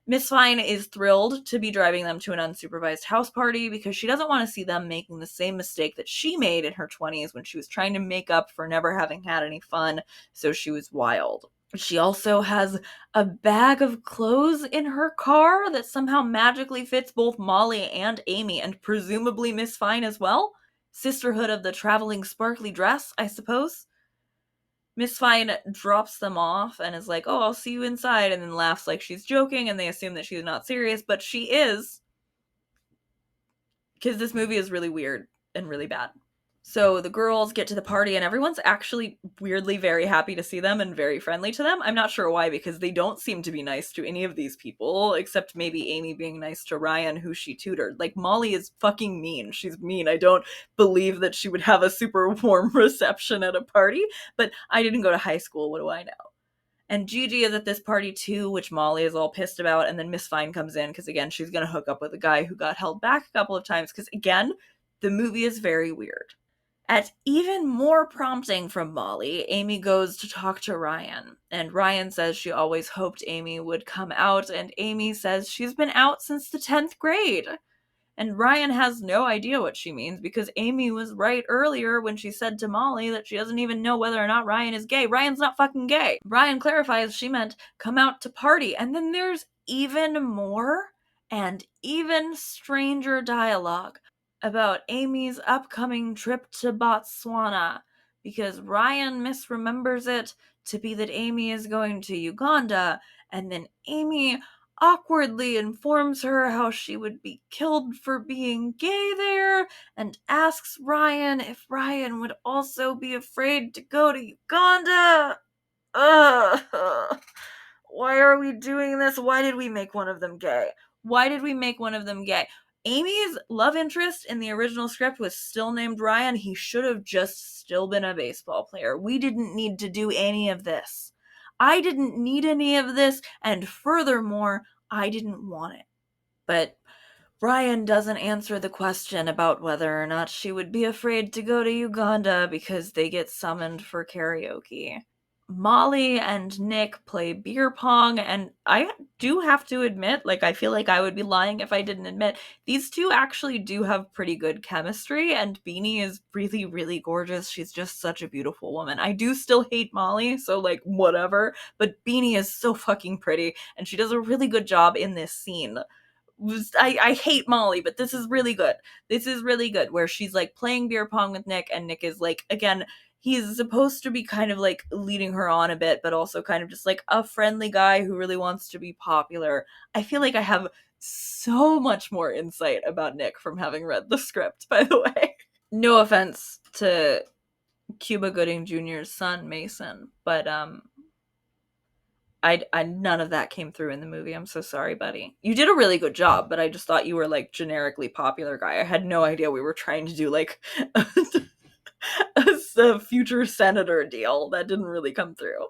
Miss Fine is thrilled to be driving them to an unsupervised house party because she doesn't want to see them making the same mistake that she made in her 20s when she was trying to make up for never having had any fun, so she was wild. She also has a bag of clothes in her car that somehow magically fits both Molly and Amy, and presumably Miss Fine as well. Sisterhood of the traveling sparkly dress, I suppose. Miss Fine drops them off and is like, "Oh, I'll see you inside," and then laughs like she's joking, and they assume that she's not serious, but she is, because this movie is really weird and really bad. So the girls get to the party, and everyone's actually weirdly very happy to see them and very friendly to them. I'm not sure why, because they don't seem to be nice to any of these people, except maybe Amy being nice to Ryan, who she tutored. Like, Molly is fucking mean. She's mean. I don't believe that she would have a super warm reception at a party, but I didn't go to high school. What do I know? And Gigi is at this party too, which Molly is all pissed about, and then Miss Fine comes in, because again, she's gonna hook up with a guy who got held back a couple of times, because again, the movie is very weird. At even more prompting from Molly, Amy goes to talk to Ryan, and Ryan says she always hoped Amy would come out, and Amy says she's been out since the 10th grade. And Ryan has no idea what she means, because Amy was right earlier when she said to Molly that she doesn't even know whether or not Ryan is gay. Ryan's not fucking gay. Ryan clarifies she meant come out to party, and then there's even more and even stranger dialogue about Amy's upcoming trip to Botswana, because Ryan misremembers it to be that Amy is going to Uganda, and then Amy awkwardly informs her how she would be killed for being gay there, and asks Ryan if Ryan would also be afraid to go to Uganda. Ugh. Why are we doing this? Why did we make one of them gay? Why did we make one of them gay? Amy's love interest in the original script was still named Ryan. He should have just still been a baseball player. We didn't need to do any of this. I didn't need any of this, and furthermore, I didn't want it. But Ryan doesn't answer the question about whether or not she would be afraid to go to Uganda because they get summoned for karaoke. Molly and Nick play beer pong, and I do have to admit, like, I feel like I would be lying if I didn't admit, these two actually do have pretty good chemistry, and Beanie is really, really gorgeous. She's just such a beautiful woman. I do still hate Molly, so, like, whatever, but Beanie is so fucking pretty, and she does a really good job in this scene. I hate Molly, but this is really good. This is really good, where she's, like, playing beer pong with Nick, and Nick is, like, again, he's supposed to be kind of like leading her on a bit, but also kind of just like a friendly guy who really wants to be popular. I feel like I have so much more insight about Nick from having read the script, by the way. No offense to Cuba Gooding Jr.'s son, Mason, but I none of that came through in the movie. I'm so sorry, buddy. You did a really good job, but I just thought you were like generically popular guy. I had no idea we were trying to do like a future senator deal. That didn't really come through.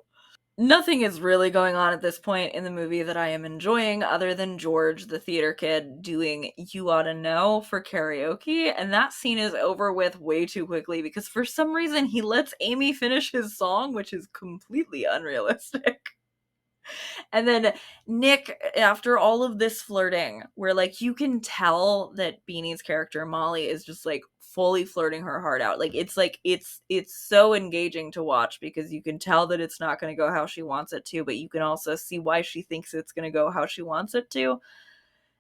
Nothing is really going on at this point in the movie that I am enjoying other than George, the theater kid, doing You Oughta Know for karaoke, and that scene is over with way too quickly because for some reason he lets Amy finish his song, which is completely unrealistic. And then Nick, after all of this flirting, where like you can tell that Beanie's character Molly is just like fully flirting her heart out. Like it's so engaging to watch because you can tell that it's not going to go how she wants it to, but you can also see why she thinks it's going to go how she wants it to.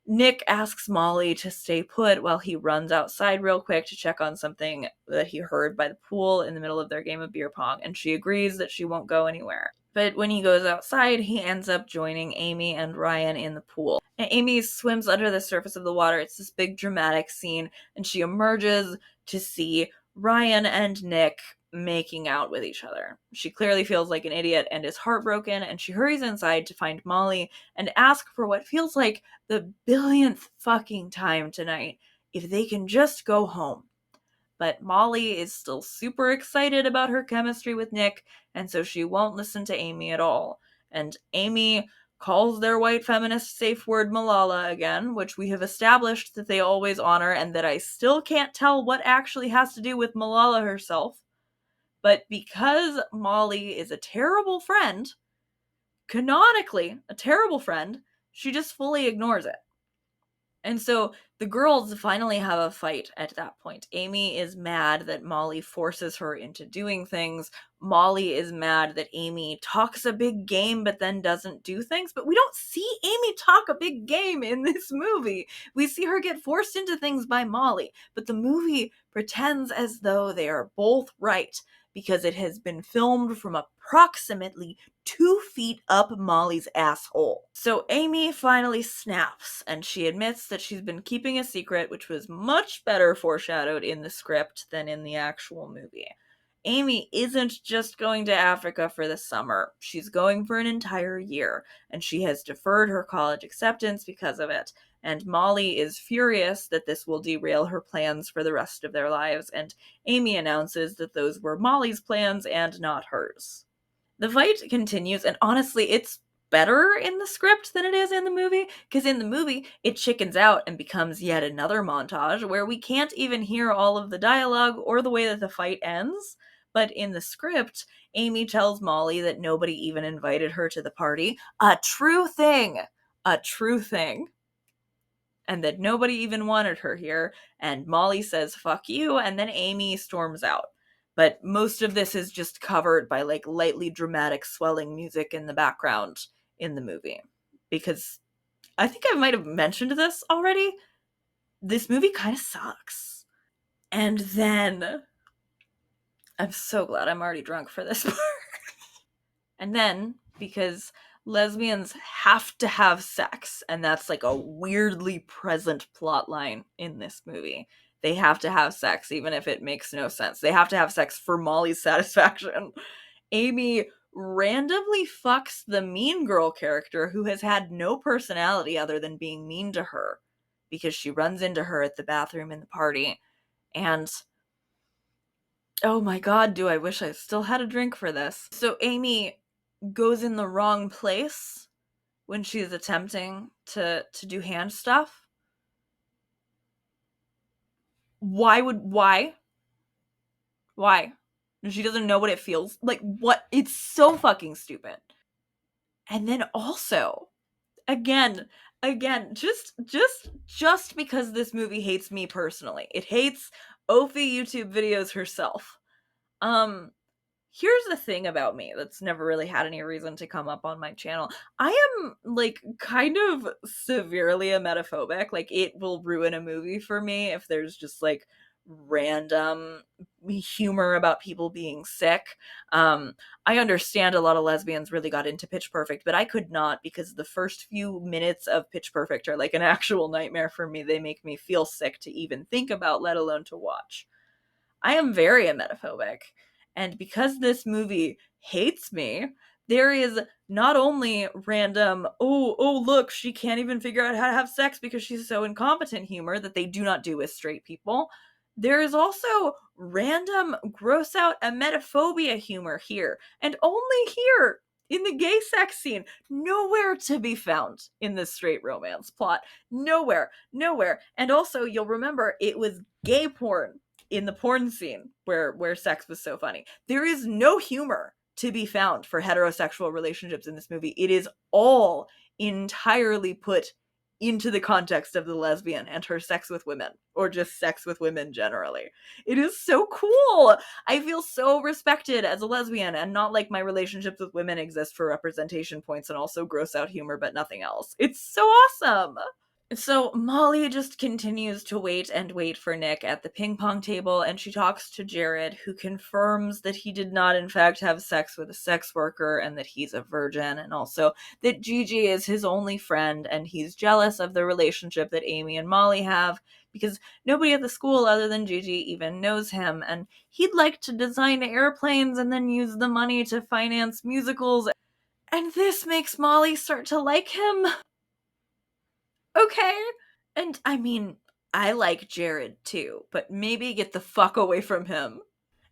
Nick asks Molly to stay put while he runs outside real quick to check on something that he heard by the pool in the middle of their game of beer pong, and she agrees that she won't go anywhere. But when he goes outside, he ends up joining Amy and Ryan in the pool. And Amy swims under the surface of the water. It's this big dramatic scene, and she emerges to see Ryan and Nick making out with each other. She clearly feels like an idiot and is heartbroken, and she hurries inside to find Molly and ask for what feels like the billionth fucking time tonight if they can just go home. But Molly is still super excited about her chemistry with Nick, and so she won't listen to Amy at all. And Amy calls their white feminist safe word Malala again, which we have established that they always honor, and that I still can't tell what actually has to do with Malala herself. But because Molly is a terrible friend, canonically a terrible friend, she just fully ignores it. And so the girls finally have a fight at that point. Amy is mad that Molly forces her into doing things. Molly is mad that Amy talks a big game but then doesn't do things. But we don't see Amy talk a big game in this movie. We see her get forced into things by Molly. But the movie pretends as though they are both right because it has been filmed from approximately 2 feet up Molly's asshole. So Amy finally snaps, and she admits that she's been keeping a secret, which was much better foreshadowed in the script than in the actual movie. Amy isn't just going to Africa for the summer. She's going for an entire year, and she has deferred her college acceptance because of it. And Molly is furious that this will derail her plans for the rest of their lives, and Amy announces that those were Molly's plans and not hers. The fight continues, and honestly, it's better in the script than it is in the movie, because in the movie, it chickens out and becomes yet another montage where we can't even hear all of the dialogue or the way that the fight ends. But in the script, Amy tells Molly that nobody even invited her to the party. A true thing! A true thing. And that nobody even wanted her here, and Molly says, fuck you, and then Amy storms out. But most of this is just covered by like lightly dramatic swelling music in the background in the movie. Because I think I might have mentioned this already. This movie kind of sucks. And then I'm so glad I'm already drunk for this part. And then, because lesbians have to have sex, and that's like a weirdly present plot line in this movie. They have to have sex, even if it makes no sense. They have to have sex for Molly's satisfaction. Amy randomly fucks the mean girl character who has had no personality other than being mean to her because she runs into her at the bathroom in the party. And oh my god, do I wish I still had a drink for this. So Amy goes in the wrong place when she's attempting to do hand stuff. Why? Why? She doesn't know what it feels like. What? It's so fucking stupid. And then also, again, just because this movie hates me personally, it hates Ophi YouTube videos herself. Here's the thing about me that's never really had any reason to come up on my channel. I am, like, kind of severely emetophobic. Like, it will ruin a movie for me if there's just, like, random humor about people being sick. Um, I understand a lot of lesbians really got into Pitch Perfect, but I could not, because the first few minutes of Pitch Perfect are like an actual nightmare for me. They make me feel sick to even think about, let alone to watch. I am very emetophobic. And because this movie hates me, there is not only random, look, she can't even figure out how to have sex because she's so incompetent humor that they do not do with straight people. There is also random, gross out emetophobia humor here, and only here in the gay sex scene. Nowhere to be found in this straight romance plot. Nowhere, nowhere. And also, you'll remember it was gay porn in the porn scene where sex was so funny. There is no humor to be found for heterosexual relationships in this movie. It is all entirely put into the context of the lesbian and her sex with women, or just sex with women generally. It is so cool. I feel so respected as a lesbian, and not like my relationships with women exist for representation points and also gross out humor but nothing else. It's so awesome. So Molly just continues to wait and wait for Nick at the ping pong table, and she talks to Jared, who confirms that he did not in fact have sex with a sex worker and that he's a virgin, and also that Gigi is his only friend and he's jealous of the relationship that Amy and Molly have because nobody at the school other than Gigi even knows him, and he'd like to design airplanes and then use the money to finance musicals. And this makes Molly start to like him. Okay. And I mean, I like Jared too, but maybe get the fuck away from him.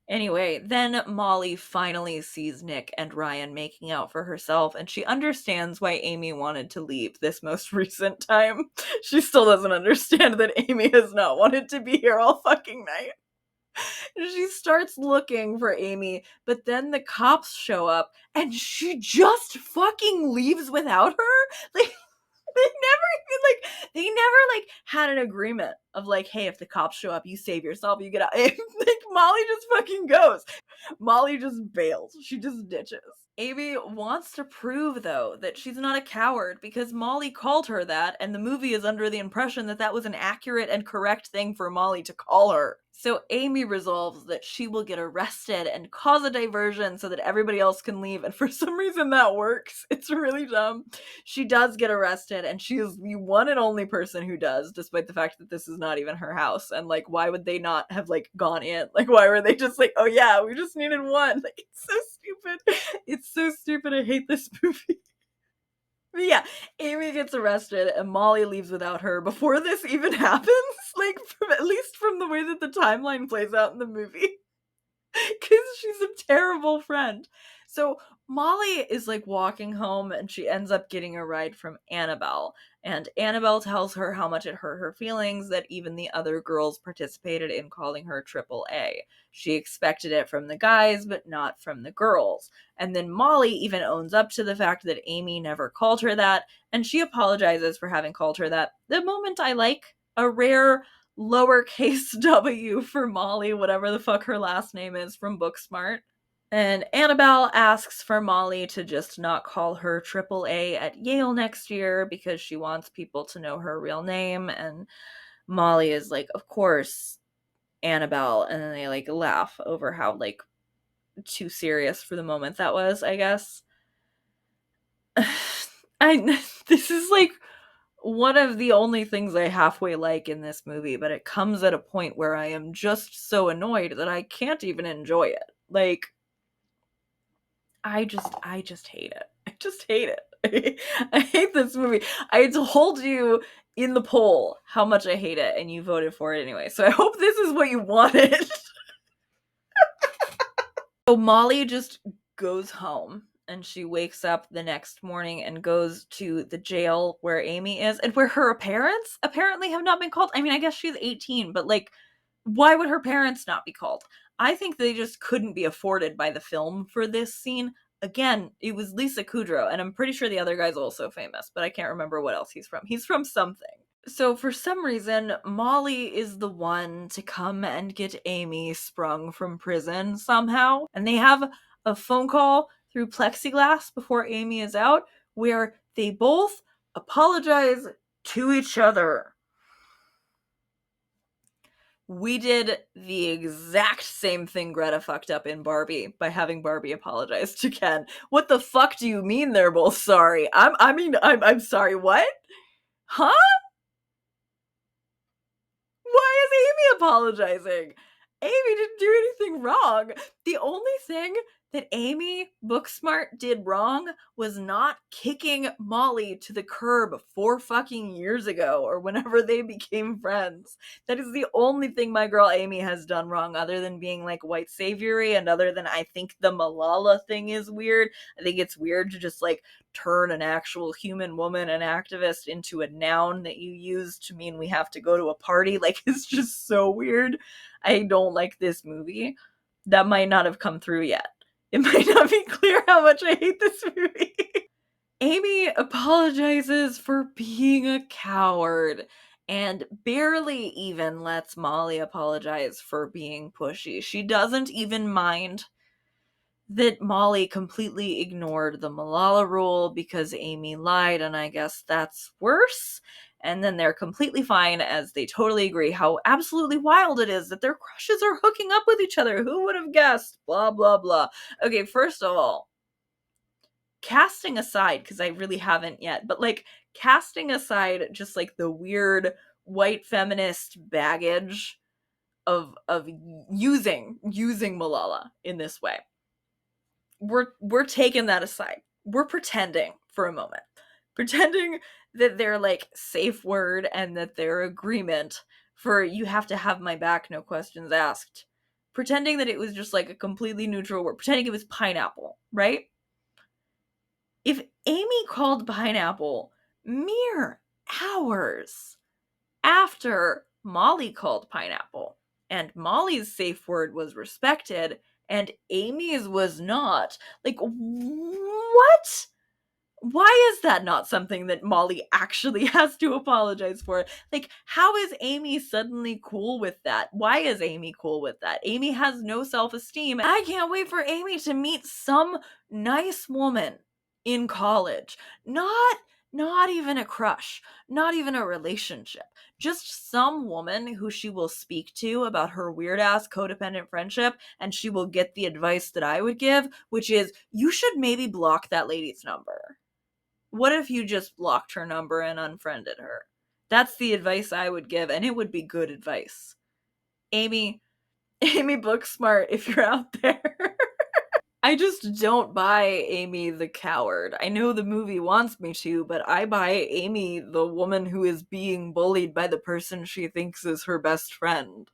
Anyway, then Molly finally sees Nick and Ryan making out for herself, and she understands why Amy wanted to leave this most recent time. She still doesn't understand that Amy has not wanted to be here all fucking night. She starts looking for Amy, but then the cops show up, and she just fucking leaves without her? Like, they never like had an agreement of like, hey, if the cops show up, you save yourself, you get out. Like, Molly just fucking goes. Molly just bails. She just ditches. Amy wants to prove, though, that she's not a coward because Molly called her that, and the movie is under the impression that that was an accurate and correct thing for Molly to call her. So Amy resolves that she will get arrested and cause a diversion so that everybody else can leave, and for some reason that works. It's really dumb. She does get arrested, and she is the one and only person who does, despite the fact that this is not even her house. And like, why would they not have like gone in? Like, why were they just like, oh yeah, we just needed one? Like, it's so stupid. It's so stupid. I hate this movie. But yeah, Amy gets arrested and Molly leaves without her before this even happens. Like, at least from the way that the timeline plays out in the movie. Because she's a terrible friend. So Molly is like walking home and she ends up getting a ride from Annabelle. And Annabelle tells her how much it hurt her feelings that even the other girls participated in calling her Triple A. She expected it from the guys, but not from the girls. And then Molly even owns up to the fact that Amy never called her that, and she apologizes for having called her that. The moment I like. A rare lowercase w for Molly, whatever the fuck her last name is, from Booksmart. And Annabelle asks for Molly to just not call her Triple A at Yale next year because she wants people to know her real name. And Molly is like, of course, Annabelle. And then they like laugh over how like too serious for the moment that was, I guess. This is like one of the only things I halfway like in this movie, but it comes at a point where I am just so annoyed that I can't even enjoy it. Like, I just hate it. I just hate it. I hate this movie. I told you in the poll how much I hate it, and you voted for it anyway. So I hope this is what you wanted. So Molly just goes home and she wakes up the next morning and goes to the jail where Amy is and where her parents apparently have not been called. I mean, I guess she's 18, but like, why would her parents not be called? I think they just couldn't be afforded by the film for this scene. Again, it was Lisa Kudrow, and I'm pretty sure the other guy's also famous, but I can't remember what else he's from. He's from something. So for some reason, Molly is the one to come and get Amy sprung from prison somehow. And they have a phone call through plexiglass before Amy is out where they both apologize to each other. We did the exact same thing Greta fucked up in Barbie by having Barbie apologize to Ken. What the fuck do you mean they're both sorry? I'm sorry, what? Huh? Why is Amy apologizing? Amy didn't do anything wrong. The only thing that Amy Booksmart did wrong was not kicking Molly to the curb 4 fucking years ago or whenever they became friends. That is the only thing my girl Amy has done wrong, other than being like white saviory, and other than I think the Malala thing is weird. I think it's weird to just like turn an actual human woman, an activist, into a noun that you use to mean we have to go to a party. Like, it's just so weird. I don't like this movie. That might not have come through yet. It might not be clear how much I hate this movie. Amy apologizes for being a coward and barely even lets Molly apologize for being pushy. She doesn't even mind that Molly completely ignored the Malala rule because Amy lied, and I guess that's worse. And then they're completely fine as they totally agree how absolutely wild it is that their crushes are hooking up with each other. Who would have guessed? Blah, blah, blah. Okay, first of all, casting aside, because I really haven't yet, but like casting aside just like the weird white feminist baggage of using Malala in this way, we're taking that aside. We're pretending for a moment. Pretending that they're like safe word and that their agreement for you have to have my back, no questions asked. Pretending that it was just like a completely neutral word. Pretending it was pineapple, right? If Amy called pineapple mere hours after Molly called pineapple, and Molly's safe word was respected, and Amy's was not. Like, what? Why is that not something that Molly actually has to apologize for? Like, how is Amy suddenly cool with that? Why is Amy cool with that? Amy has no self-esteem. I can't wait for Amy to meet some nice woman in college. Not even a crush, not even a relationship. Just some woman who she will speak to about her weird ass codependent friendship, and she will get the advice that I would give, which is you should maybe block that lady's number. What if you just blocked her number and unfriended her? That's the advice I would give, and it would be good advice. Amy, Amy Booksmart, if you're out there. I just don't buy Amy the coward. I know the movie wants me to, but I buy Amy the woman who is being bullied by the person she thinks is her best friend,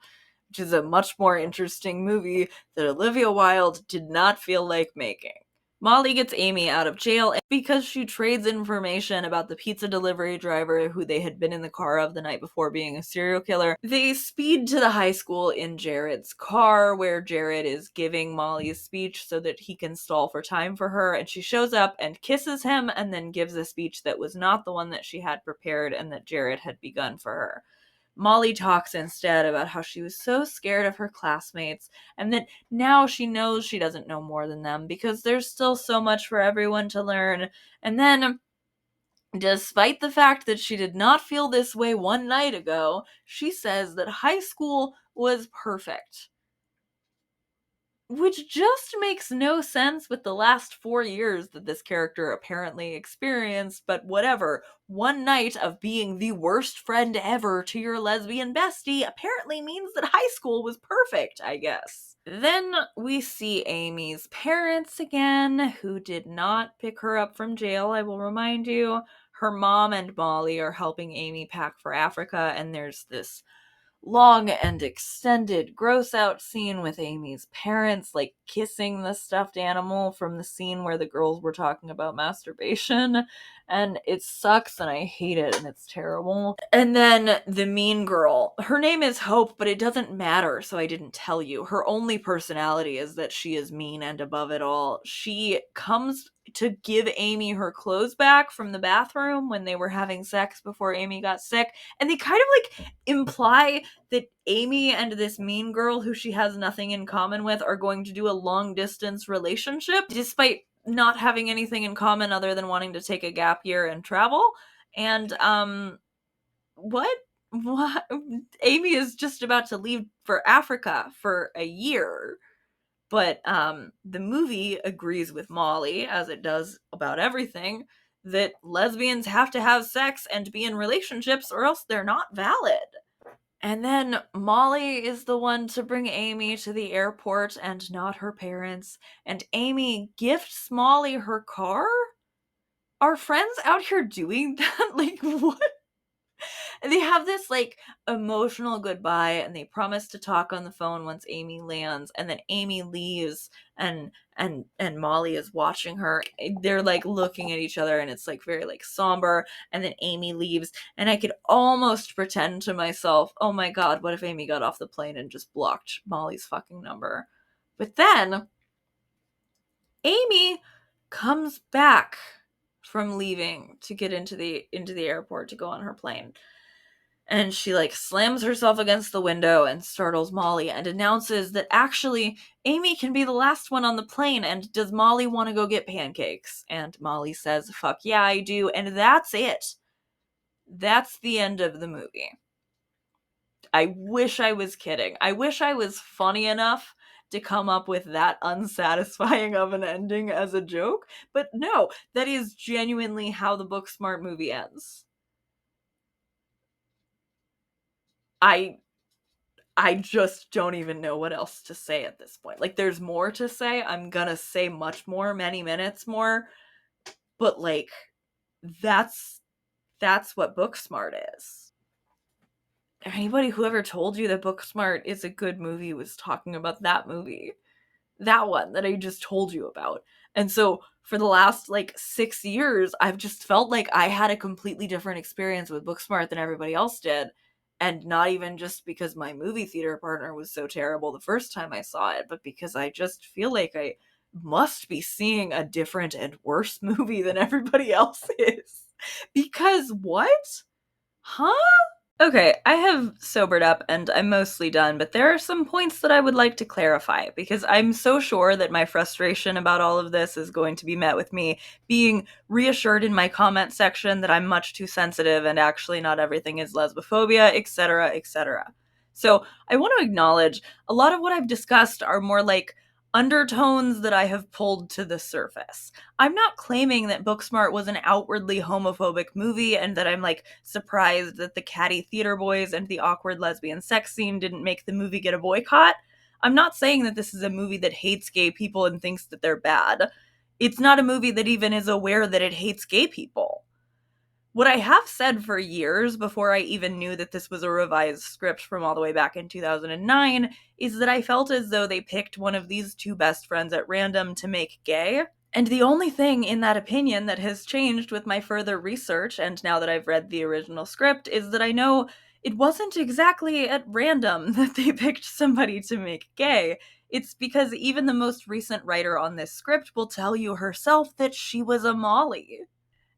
which is a much more interesting movie that Olivia Wilde did not feel like making. Molly gets Amy out of jail because she trades information about the pizza delivery driver who they had been in the car of the night before being a serial killer. They speed to the high school in Jared's car, where Jared is giving Molly's speech so that he can stall for time for her, and she shows up and kisses him and then gives a speech that was not the one that she had prepared and that Jared had begun for her. Molly talks instead about how she was so scared of her classmates and that now she knows she doesn't know more than them because there's still so much for everyone to learn. And then, despite the fact that she did not feel this way one night ago, she says that high school was perfect. Which just makes no sense with the last 4 years that this character apparently experienced, but whatever. One night of being the worst friend ever to your lesbian bestie apparently means that high school was perfect, I guess. Then we see Amy's parents again, who did not pick her up from jail, I will remind you. Her mom and Molly are helping Amy pack for Africa, and there's this long and extended gross out scene with Amy's parents like kissing the stuffed animal from the scene where the girls were talking about masturbation, and it sucks and I hate it and it's terrible. And then the mean girl, her name is Hope, but it doesn't matter, so I didn't tell you. Her only personality is that she is mean and above it all. She comes to give Amy her clothes back from the bathroom when they were having sex before Amy got sick, and they kind of like imply that Amy and this mean girl who she has nothing in common with are going to do a long distance relationship despite not having anything in common other than wanting to take a gap year and travel. And what? What? Amy is just about to leave for Africa for a year. But the movie agrees with Molly, as it does about everything, that lesbians have to have sex and be in relationships or else they're not valid. And then Molly is the one to bring Amy to the airport and not her parents. And Amy gifts Molly her car? Are friends out here doing that? Like, what? And they have this like emotional goodbye and they promise to talk on the phone once Amy lands, and then Amy leaves, and Molly is watching her. They're like looking at each other and it's like very like somber, and then Amy leaves, and I could almost pretend to myself, oh my god, what if Amy got off the plane and just blocked Molly's fucking number. But then Amy comes back from leaving to get into the airport to go on her plane, and she like slams herself against the window and startles Molly and announces that actually Amy can be the last one on the plane, and does Molly want to go get pancakes? And Molly says, fuck yeah, I do. And that's it. That's the end of the movie. I wish I was kidding. I wish I was funny enough to come up with that unsatisfying of an ending as a joke, but no, that is genuinely how the Booksmart movie ends. I I just don't even know what else to say at this point. Like, there's more to say. I'm gonna say much more, many minutes more, but like, that's that's what Booksmart is. Anybody who ever told you that Booksmart is a good movie was talking about that movie. That one that I just told you about. And so for the last like 6 years, I've just felt like I had a completely different experience with Booksmart than everybody else did. And not even just because my movie theater partner was so terrible the first time I saw it, but because I just feel like I must be seeing a different and worse movie than everybody else is. Because what? Huh? Okay, I have sobered up and I'm mostly done, but there are some points that I would like to clarify because I'm so sure that my frustration about all of this is going to be met with me being reassured in my comment section that I'm much too sensitive and actually not everything is lesbophobia, etc., etc. So I want to acknowledge a lot of what I've discussed are more like undertones that I have pulled to the surface. I'm not claiming that Booksmart was an outwardly homophobic movie and that I'm like surprised that the catty theater boys and the awkward lesbian sex scene didn't make the movie get a boycott. I'm not saying that this is a movie that hates gay people and thinks that they're bad. It's not a movie that even is aware that it hates gay people. What I have said for years before I even knew that this was a revised script from all the way back in 2009 is that I felt as though they picked one of these two best friends at random to make gay. And the only thing in that opinion that has changed with my further research, and now that I've read the original script, is that I know it wasn't exactly at random that they picked somebody to make gay. It's because even the most recent writer on this script will tell you herself that she was a Molly.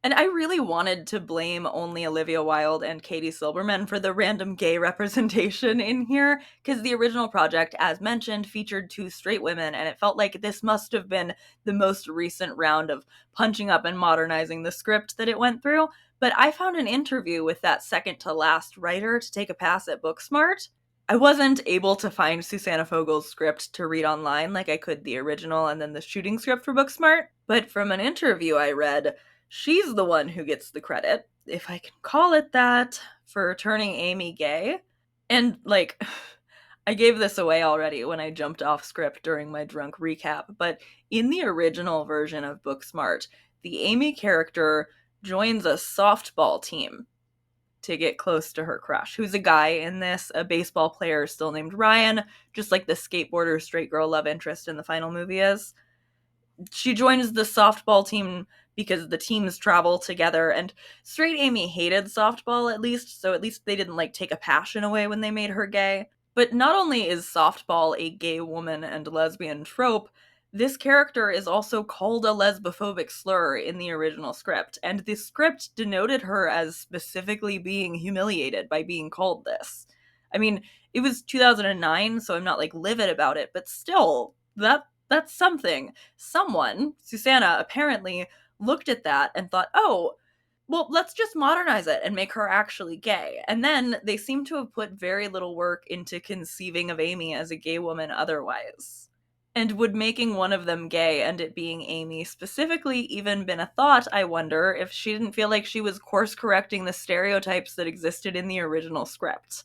And I really wanted to blame only Olivia Wilde and Katie Silberman for the random gay representation in here, because the original project, as mentioned, featured two straight women, and it felt like this must have been the most recent round of punching up and modernizing the script that it went through. But I found an interview with that second to last writer to take a pass at Booksmart. I wasn't able to find Susanna Fogel's script to read online like I could the original and then the shooting script for Booksmart, but from an interview I read, she's the one who gets the credit, if I can call it that, for turning Amy gay. And, like, I gave this away already when I jumped off script during my drunk recap, but in the original version of Booksmart, the Amy character joins a softball team to get close to her crush, who's a guy in this, a baseball player still named Ryan, just like the skateboarder straight girl love interest in the final movie is. She joins the softball team because the teams travel together, and straight Amy hated softball at least, so at least they didn't like take a passion away when they made her gay. But not only is softball a gay woman and lesbian trope, this character is also called a lesbophobic slur in the original script, and the script denoted her as specifically being humiliated by being called this. I mean, it was 2009, so I'm not like livid about it, but still, that's something. Someone, Susanna, apparently looked at that and thought, oh, well, let's just modernize it and make her actually gay. And then they seem to have put very little work into conceiving of Amy as a gay woman otherwise. And would making one of them gay and it being Amy specifically even been a thought, I wonder, if she didn't feel like she was course correcting the stereotypes that existed in the original script?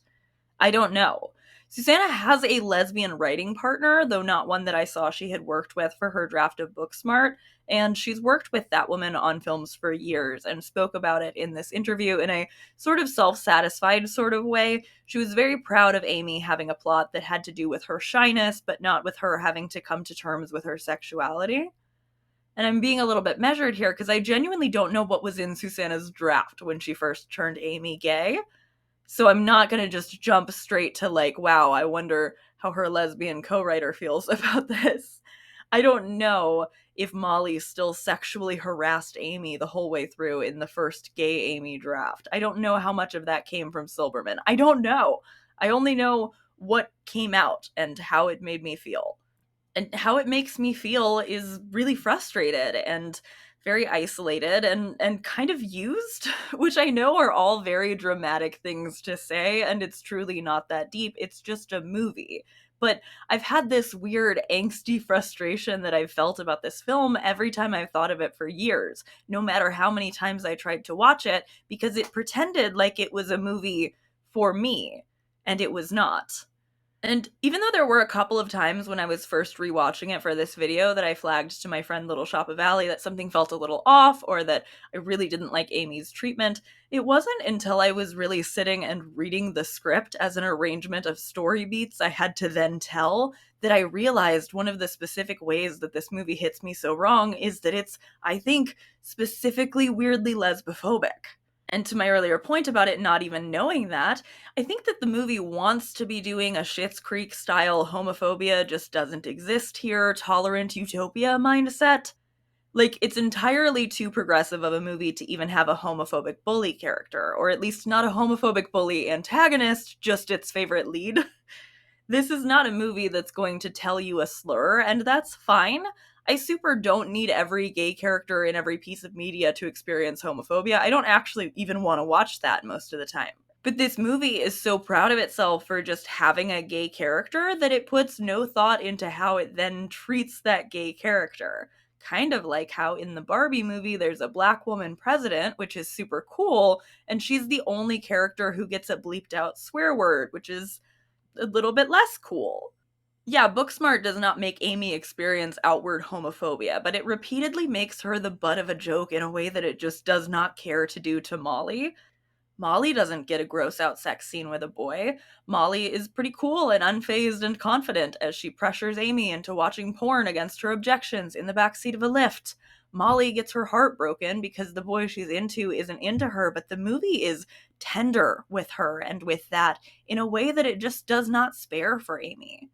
I don't know. Susanna has a lesbian writing partner, though not one that I saw she had worked with for her draft of Booksmart, and she's worked with that woman on films for years and spoke about it in this interview in a sort of self-satisfied sort of way. She was very proud of Amy having a plot that had to do with her shyness, but not with her having to come to terms with her sexuality. And I'm being a little bit measured here because I genuinely don't know what was in Susanna's draft when she first turned Amy gay. So I'm not going to just jump straight to like, wow, I wonder how her lesbian co-writer feels about this. I don't know if Molly still sexually harassed Amy the whole way through in the first gay Amy draft. I don't know how much of that came from Silberman. I don't know. I only know what came out and how it made me feel. And how it makes me feel is really frustrated and very isolated and kind of used, which I know are all very dramatic things to say, and it's truly not that deep. It's just a movie. But I've had this weird angsty frustration that I've felt about this film every time I've thought of it for years, no matter how many times I tried to watch it, because it pretended like it was a movie for me, and it was not. And even though there were a couple of times when I was first rewatching it for this video that I flagged to my friend Little Shop of Valley that something felt a little off or that I really didn't like Amy's treatment, it wasn't until I was really sitting and reading the script as an arrangement of story beats I had to then tell that I realized one of the specific ways that this movie hits me so wrong is that it's, I think, specifically weirdly lesbophobic. And to my earlier point about it not even knowing that, I think that the movie wants to be doing a Schitt's Creek style homophobia just doesn't exist here, tolerant utopia mindset. Like, it's entirely too progressive of a movie to even have a homophobic bully character, or at least not a homophobic bully antagonist, just its favorite lead. This is not a movie that's going to tell you a slur, and that's fine. I super don't need every gay character in every piece of media to experience homophobia. I don't actually even want to watch that most of the time. But this movie is so proud of itself for just having a gay character that it puts no thought into how it then treats that gay character. Kind of like how in the Barbie movie there's a black woman president, which is super cool, and she's the only character who gets a bleeped out swear word, which is a little bit less cool. Yeah, Booksmart does not make Amy experience outward homophobia, but it repeatedly makes her the butt of a joke in a way that it just does not care to do to Molly. Molly doesn't get a gross out sex scene with a boy. Molly is pretty cool and unfazed and confident as she pressures Amy into watching porn against her objections in the backseat of a lift. Molly gets her heart broken because the boy she's into isn't into her, but the movie is tender with her and with that in a way that it just does not spare for Amy.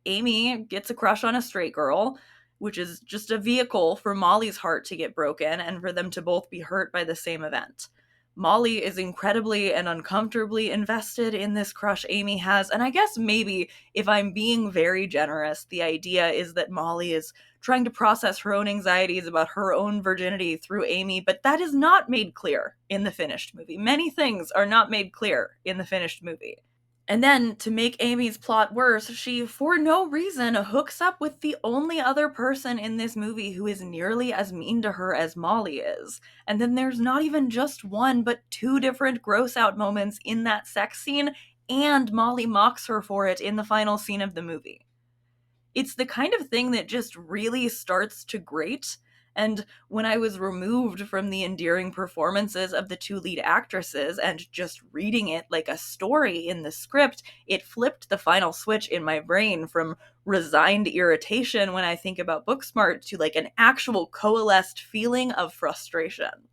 Amy gets a crush on a straight girl, which is just a vehicle for Molly's heart to get broken and for them to both be hurt by the same event. Molly is incredibly and uncomfortably invested in this crush Amy has, and I guess maybe, if I'm being very generous, the idea is that Molly is trying to process her own anxieties about her own virginity through Amy, but that is not made clear in the finished movie. Many things are not made clear in the finished movie. And then, to make Amy's plot worse, she, for no reason, hooks up with the only other person in this movie who is nearly as mean to her as Molly is. And then there's not even just one, but two different gross out moments in that sex scene, and Molly mocks her for it in the final scene of the movie. It's the kind of thing that just really starts to grate. And when I was removed from the endearing performances of the two lead actresses and just reading it like a story in the script, it flipped the final switch in my brain from resigned irritation when I think about Booksmart to like an actual coalesced feeling of frustration.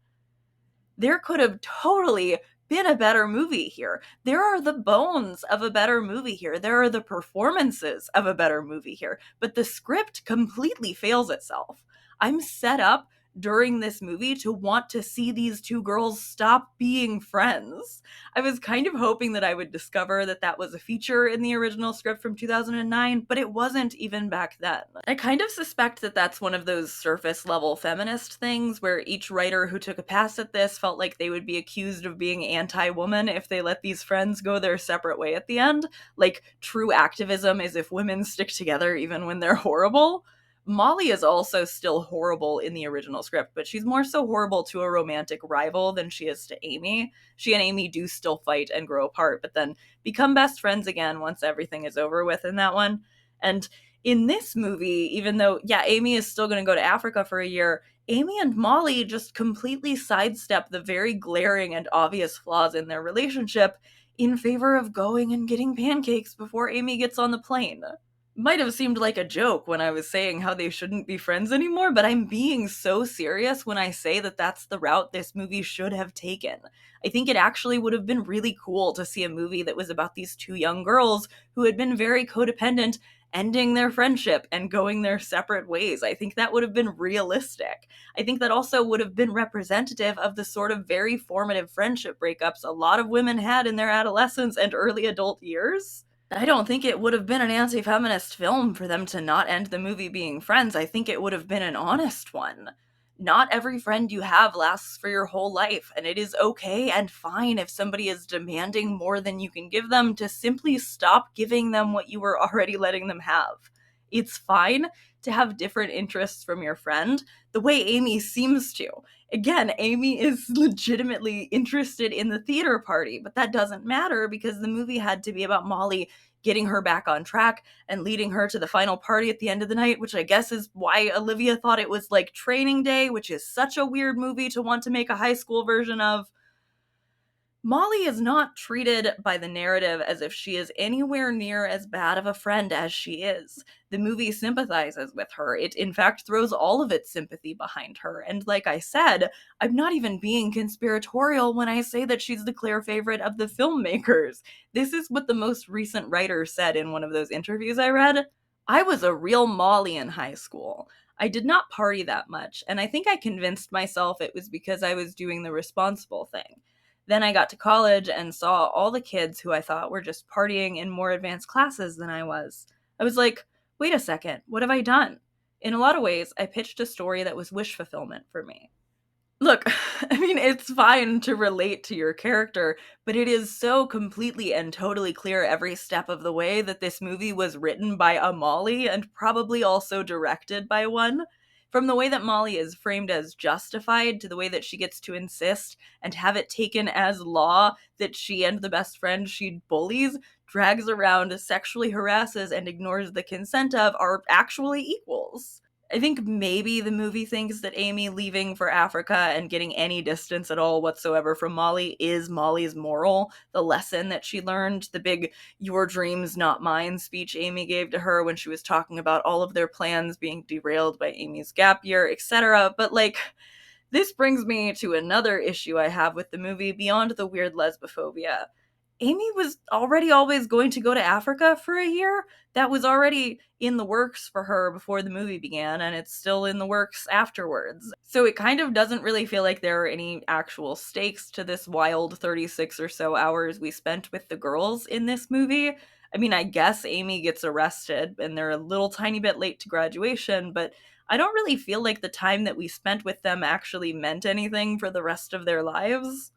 There could have totally been a better movie here. There are the bones of a better movie here. There are the performances of a better movie here. But the script completely fails itself. I'm set up during this movie to want to see these two girls stop being friends. I was kind of hoping that I would discover that that was a feature in the original script from 2009, but it wasn't even back then. I kind of suspect that that's one of those surface level feminist things where each writer who took a pass at this felt like they would be accused of being anti-woman if they let these friends go their separate way at the end. Like, true activism is if women stick together even when they're horrible. Molly is also still horrible in the original script, but she's more so horrible to a romantic rival than she is to Amy. She and Amy do still fight and grow apart, but then become best friends again once everything is over with in that one. And in this movie, even though, yeah, Amy is still going to go to Africa for a year, Amy and Molly just completely sidestep the very glaring and obvious flaws in their relationship in favor of going and getting pancakes before Amy gets on the plane. Might have seemed like a joke when I was saying how they shouldn't be friends anymore, but I'm being so serious when I say that that's the route this movie should have taken. I think it actually would have been really cool to see a movie that was about these two young girls who had been very codependent ending their friendship and going their separate ways. I think that would have been realistic. I think that also would have been representative of the sort of very formative friendship breakups a lot of women had in their adolescence and early adult years. I don't think it would have been an anti-feminist film for them to not end the movie being friends. I think it would have been an honest one. Not every friend you have lasts for your whole life, and it is okay and fine if somebody is demanding more than you can give them to simply stop giving them what you were already letting them have. It's fine to have different interests from your friend, the way Amy seems to. Again, Amy is legitimately interested in the theater party, but that doesn't matter because the movie had to be about Molly getting her back on track and leading her to the final party at the end of the night, which I guess is why Olivia thought it was like Training Day, which is such a weird movie to want to make a high school version of. Molly is not treated by the narrative as if she is anywhere near as bad of a friend as she is. The movie sympathizes with her. It, in fact, throws all of its sympathy behind her. And like I said, I'm not even being conspiratorial when I say that she's the clear favorite of the filmmakers. This is what the most recent writer said in one of those interviews I read. I was a real Molly in high school. I did not party that much, and I think I convinced myself it was because I was doing the responsible thing. Then I got to college and saw all the kids who I thought were just partying in more advanced classes than I was. I was like, wait a second, what have I done? In a lot of ways, I pitched a story that was wish fulfillment for me. Look, I mean, it's fine to relate to your character, but it is so completely and totally clear every step of the way that this movie was written by a Molly and probably also directed by one. From the way that Molly is framed as justified to the way that she gets to insist and have it taken as law that she and the best friend she bullies, drags around, sexually harasses, and ignores the consent of are actually equals. I think maybe the movie thinks that Amy leaving for Africa and getting any distance at all whatsoever from Molly is Molly's moral, the lesson that she learned, the big "your dreams, not mine" speech Amy gave to her when she was talking about all of their plans being derailed by Amy's gap year, etc. But, like, this brings me to another issue I have with the movie beyond the weird lesbophobia. Amy was already always going to go to Africa for a year. That was already in the works for her before the movie began, and it's still in the works afterwards. So it kind of doesn't really feel like there are any actual stakes to this wild 36 or so hours we spent with the girls in this movie. I mean, I guess Amy gets arrested and they're a little tiny bit late to graduation, but I don't really feel like the time that we spent with them actually meant anything for the rest of their lives.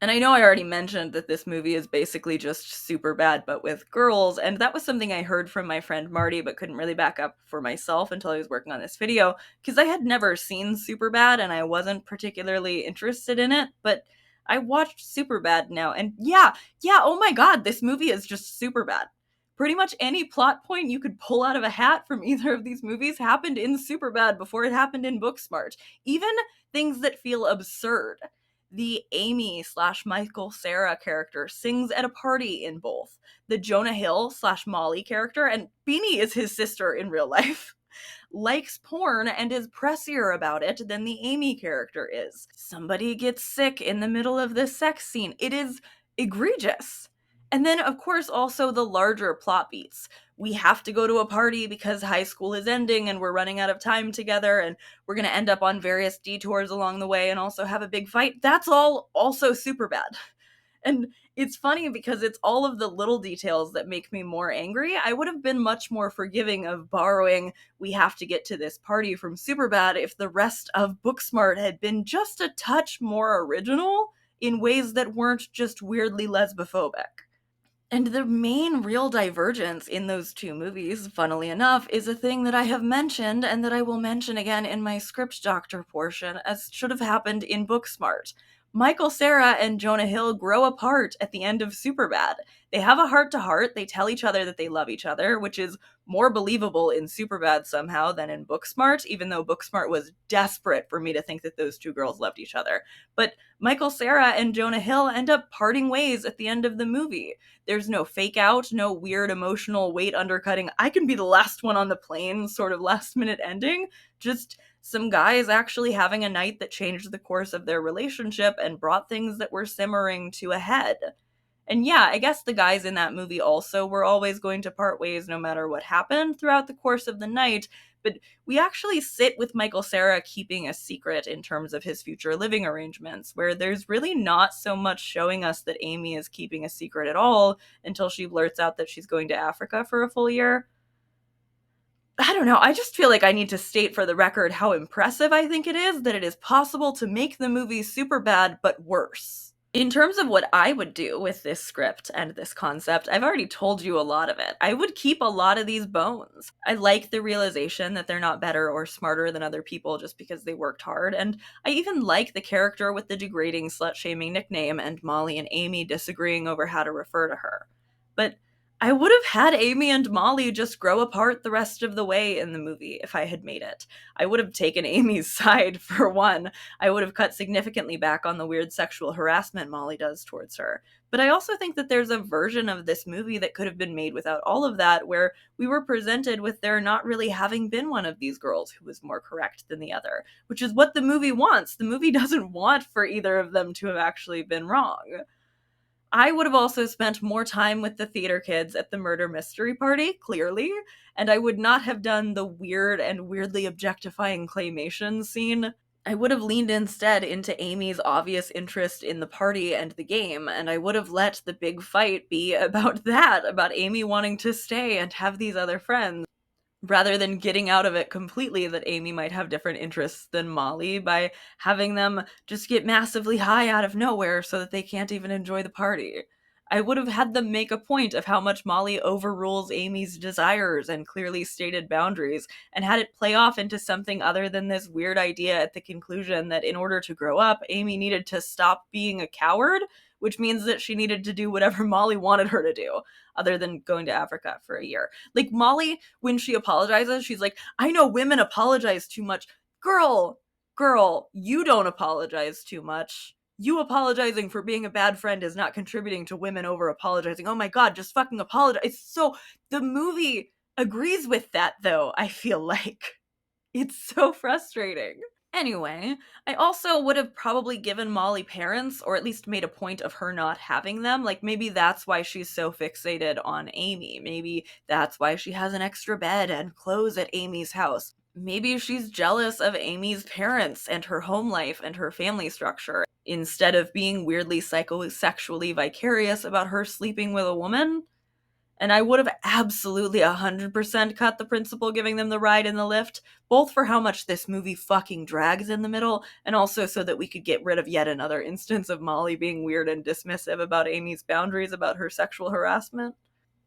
And I know I already mentioned that this movie is basically just SUPERbad, but with girls, and that was something I heard from my friend Marty, but couldn't really back up for myself until I was working on this video, because I had never seen SUPERbad, and I wasn't particularly interested in it, but I watched SUPERbad now, and yeah, oh my god, this movie is just SUPERbad. Pretty much any plot point you could pull out of a hat from either of these movies happened in SUPERbad before it happened in Booksmart. Even things that feel absurd. The Amy slash Michael Cera character sings at a party in both. The Jonah Hill slash Molly character, and Beanie is his sister in real life, likes porn and is pressier about it than the Amy character is. Somebody gets sick in the middle of this sex scene. It is egregious. And then, of course, also the larger plot beats. we have to go to a party because high school is ending and we're running out of time together and we're going to end up on various detours along the way and also have a big fight. That's all also super bad. And it's funny because it's all of the little details that make me more angry. I would have been much more forgiving of borrowing "we have to get to this party" from Superbad if the rest of Booksmart had been just a touch more original in ways that weren't just weirdly lesbophobic. And the main real divergence in those two movies, funnily enough, is a thing that I have mentioned and that I will mention again in my script doctor portion, as should have happened in Booksmart. Michael Cera and Jonah Hill grow apart at the end of Superbad. They have a heart to heart, they tell each other that they love each other, which is more believable in Superbad somehow than in Booksmart, even though Booksmart was desperate for me to think that those two girls loved each other. But Michael Cera and Jonah Hill end up parting ways at the end of the movie. There's no fake out, no weird emotional weight undercutting, I can be the last one on the plane sort of last minute ending. Just some guys actually having a night that changed the course of their relationship and brought things that were simmering to a head. And yeah, I guess the guys in that movie also were always going to part ways no matter what happened throughout the course of the night, but we actually sit with Michael Cera keeping a secret in terms of his future living arrangements, where there's really not so much showing us that Amy is keeping a secret at all until she blurts out that she's going to Africa for a full year. I don't know, I just feel like I need to state for the record how impressive I think it is that it is possible to make the movie Superbad but worse. In terms of what I would do with this script and this concept, I've already told you a lot of it. I would keep a lot of these bones. I like the realization that they're not better or smarter than other people just because they worked hard, and I even like the character with the degrading slut-shaming nickname and Molly and Amy disagreeing over how to refer to her. But I would have had Amy and Molly just grow apart the rest of the way in the movie if I had made it. I would have taken Amy's side, for one. I would have cut significantly back on the weird sexual harassment Molly does towards her. But I also think that there's a version of this movie that could have been made without all of that, where we were presented with there not really having been one of these girls who was more correct than the other, which is what the movie wants. The movie doesn't want for either of them to have actually been wrong. I would have also spent more time with the theater kids at the murder mystery party, clearly, and I would not have done the weird and weirdly objectifying claymation scene. I would have leaned instead into Amy's obvious interest in the party and the game, and I would have let the big fight be about that, about Amy wanting to stay and have these other friends, rather than getting out of it completely that Amy might have different interests than Molly by having them just get massively high out of nowhere so that they can't even enjoy the party. I would have had them make a point of how much Molly overrules Amy's desires and clearly stated boundaries, and had it play off into something other than this weird idea at the conclusion that in order to grow up, Amy needed to stop being a coward, which means that she needed to do whatever Molly wanted her to do, other than going to Africa for a year. Like, Molly, when she apologizes, she's like, I know women apologize too much. Girl, you don't apologize too much. You apologizing for being a bad friend is not contributing to women over apologizing. Oh my god, just fucking apologize. It's so, the movie agrees with that though, I feel like. It's so frustrating. Anyway, I also would have probably given Molly parents, or at least made a point of her not having them. Like, maybe that's why she's so fixated on Amy. Maybe that's why she has an extra bed and clothes at Amy's house. Maybe she's jealous of Amy's parents and her home life and her family structure, instead of being weirdly psychosexually vicarious about her sleeping with a woman. And I would have absolutely 100% cut the principal giving them the ride in the lift, both for how much this movie fucking drags in the middle, and also so that we could get rid of yet another instance of Molly being weird and dismissive about Amy's boundaries about her sexual harassment.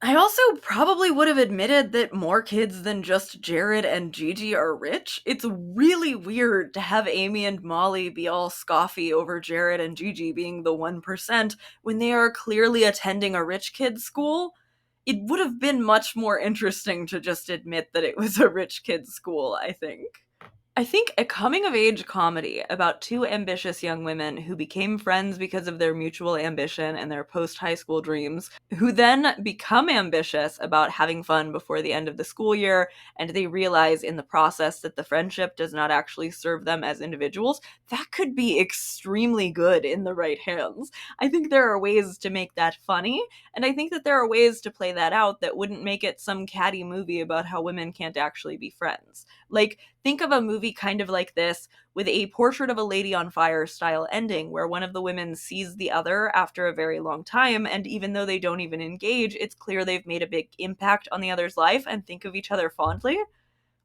I also probably would have admitted that more kids than just Jared and Gigi are rich. It's really weird to have Amy and Molly be all scoffy over Jared and Gigi being the 1% when they are clearly attending a rich kid's school. It would have been much more interesting to just admit that it was a rich kid's school, I think. I think a coming-of-age comedy about two ambitious young women who became friends because of their mutual ambition and their post-high school dreams, who then become ambitious about having fun before the end of the school year, and they realize in the process that the friendship does not actually serve them as individuals. That could be extremely good in the right hands. I think there are ways to make that funny, and I think that there are ways to play that out that wouldn't make it some catty movie about how women can't actually be friends. Like, think of a movie kind of like this with a Portrait of a Lady on Fire style ending where one of the women sees the other after a very long time, and even though they don't even engage, it's clear they've made a big impact on the other's life and think of each other fondly.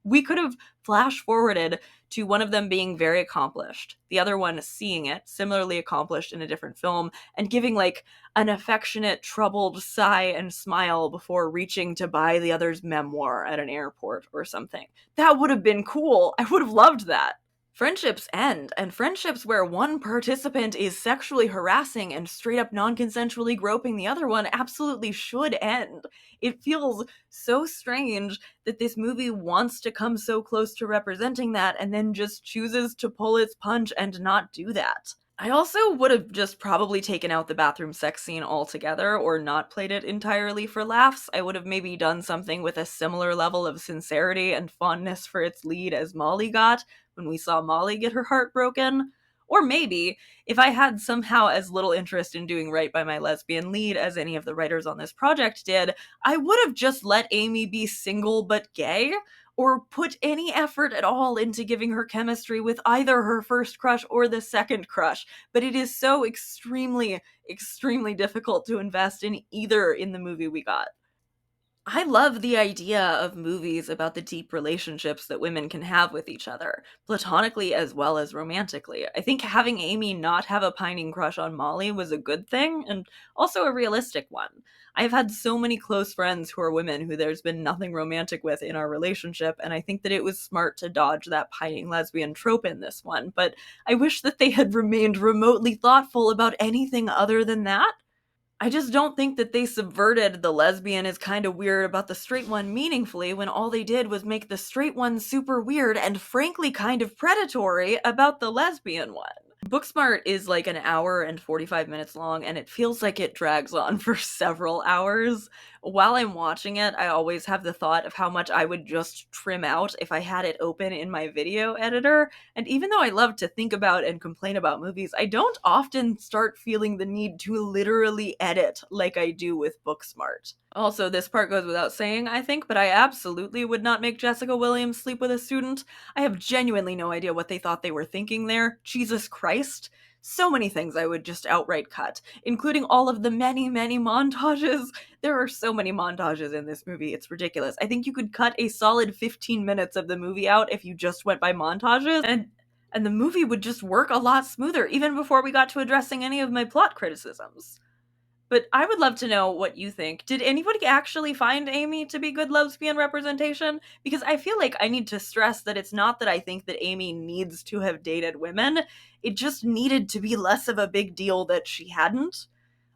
We could have flash forwarded to one of them being very accomplished, the other one seeing it, similarly accomplished in a different film, and giving like an affectionate, troubled sigh and smile before reaching to buy the other's memoir at an airport or something. That would have been cool. I would have loved that. Friendships end, and friendships where one participant is sexually harassing and straight up non consensually groping the other one absolutely should end. It feels so strange that this movie wants to come so close to representing that and then just chooses to pull its punch and not do that. I also would have just probably taken out the bathroom sex scene altogether or not played it entirely for laughs. I would have maybe done something with a similar level of sincerity and fondness for its lead as Molly got when we saw Molly get her heart broken. Or maybe, if I had somehow as little interest in doing right by my lesbian lead as any of the writers on this project did, I would have just let Amy be single but gay, or put any effort at all into giving her chemistry with either her first crush or the second crush. But it is so extremely, extremely difficult to invest in either in the movie we got. I love the idea of movies about the deep relationships that women can have with each other, platonically as well as romantically. I think having Amy not have a pining crush on Molly was a good thing, and also a realistic one. I've had so many close friends who are women who there's been nothing romantic with in our relationship, and I think that it was smart to dodge that pining lesbian trope in this one, but I wish that they had remained remotely thoughtful about anything other than that. I just don't think that they subverted the lesbian is kind of weird about the straight one meaningfully when all they did was make the straight one super weird and frankly kind of predatory about the lesbian one. Booksmart is like an hour and 45 minutes long, and it feels like it drags on for several hours. While I'm watching it, I always have the thought of how much I would just trim out if I had it open in my video editor. And even though I love to think about and complain about movies, I don't often start feeling the need to literally edit like I do with Booksmart. Also, this part goes without saying, I think, but I absolutely would not make Jessica Williams sleep with a student. I have genuinely no idea what they thought they were thinking there. Jesus Christ. So many things I would just outright cut, including all of the many, many montages. There are so many montages in this movie, it's ridiculous. I think you could cut a solid 15 minutes of the movie out if you just went by montages, and the movie would just work a lot smoother, even before we got to addressing any of my plot criticisms. But I would love to know what you think. Did anybody actually find Amy to be good lesbian representation? Because I feel like I need to stress that it's not that I think that Amy needs to have dated women. It just needed to be less of a big deal that she hadn't.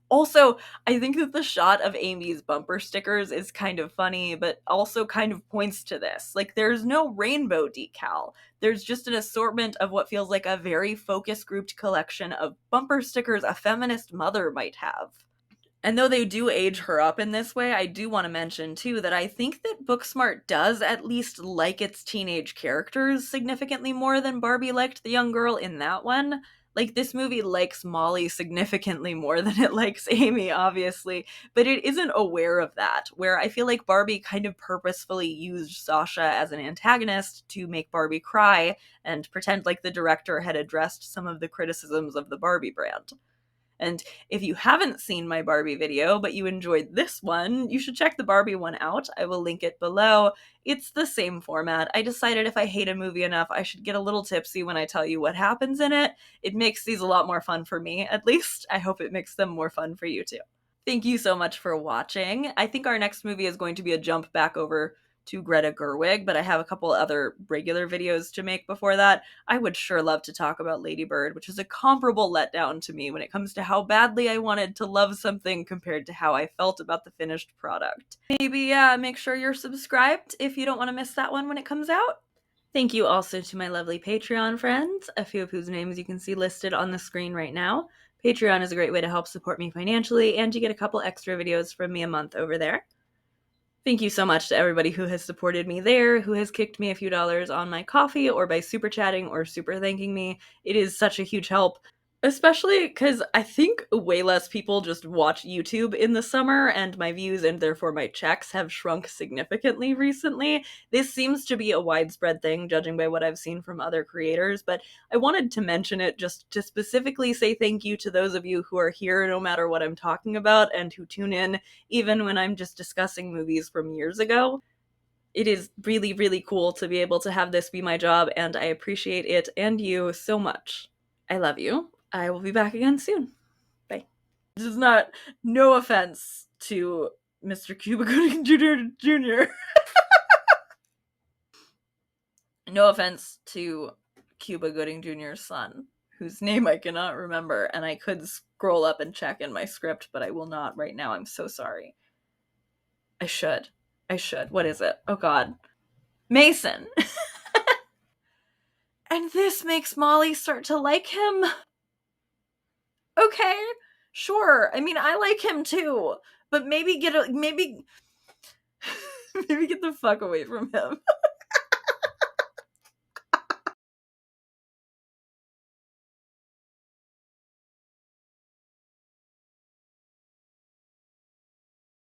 Also, I think that the shot of Amy's bumper stickers is kind of funny, but also kind of points to this. Like, there's no rainbow decal. There's just an assortment of what feels like a very focus grouped collection of bumper stickers a feminist mother might have. And though they do age her up in this way, I do want to mention too that I think that Booksmart does at least like its teenage characters significantly more than Barbie liked the young girl in that one. Like, this movie likes Molly significantly more than it likes Amy, obviously, but it isn't aware of that, where I feel like Barbie kind of purposefully used Sasha as an antagonist to make Barbie cry and pretend like the director had addressed some of the criticisms of the Barbie brand. And if you haven't seen my Barbie video, but you enjoyed this one, you should check the Barbie one out. I will link it below. It's the same format. I decided if I hate a movie enough, I should get a little tipsy when I tell you what happens in it. It makes these a lot more fun for me, at least. I hope it makes them more fun for you too. Thank you so much for watching. I think our next movie is going to be a jump back over to Greta Gerwig, but I have a couple other regular videos to make before that. I would sure love to talk about Lady Bird, which is a comparable letdown to me when it comes to how badly I wanted to love something compared to how I felt about the finished product. Maybe make sure you're subscribed if you don't want to miss that one when it comes out. Thank you also to my lovely Patreon friends, a few of whose names you can see listed on the screen right now. Patreon is a great way to help support me financially, and you get a couple extra videos from me a month over there. Thank you so much to everybody who has supported me there, who has kicked me a few dollars on my coffee, or by super chatting or super thanking me. It is such a huge help. Especially because I think way less people just watch YouTube in the summer, and my views and therefore my checks have shrunk significantly recently. This seems to be a widespread thing, judging by what I've seen from other creators, but I wanted to mention it just to specifically say thank you to those of you who are here no matter what I'm talking about and who tune in even when I'm just discussing movies from years ago. It is really, really cool to be able to have this be my job, and I appreciate it and you so much. I love you. I will be back again soon. Bye. This is not, no offense to Mr. Cuba Gooding Jr. No offense to Cuba Gooding Jr.'s son, whose name I cannot remember, and I could scroll up and check in my script, but I will not right now. I'm so sorry. I should. I should. What is it? Oh god. Mason. And this makes Molly start to like him. Okay, sure. I mean, I like him too, but maybe maybe get the fuck away from him.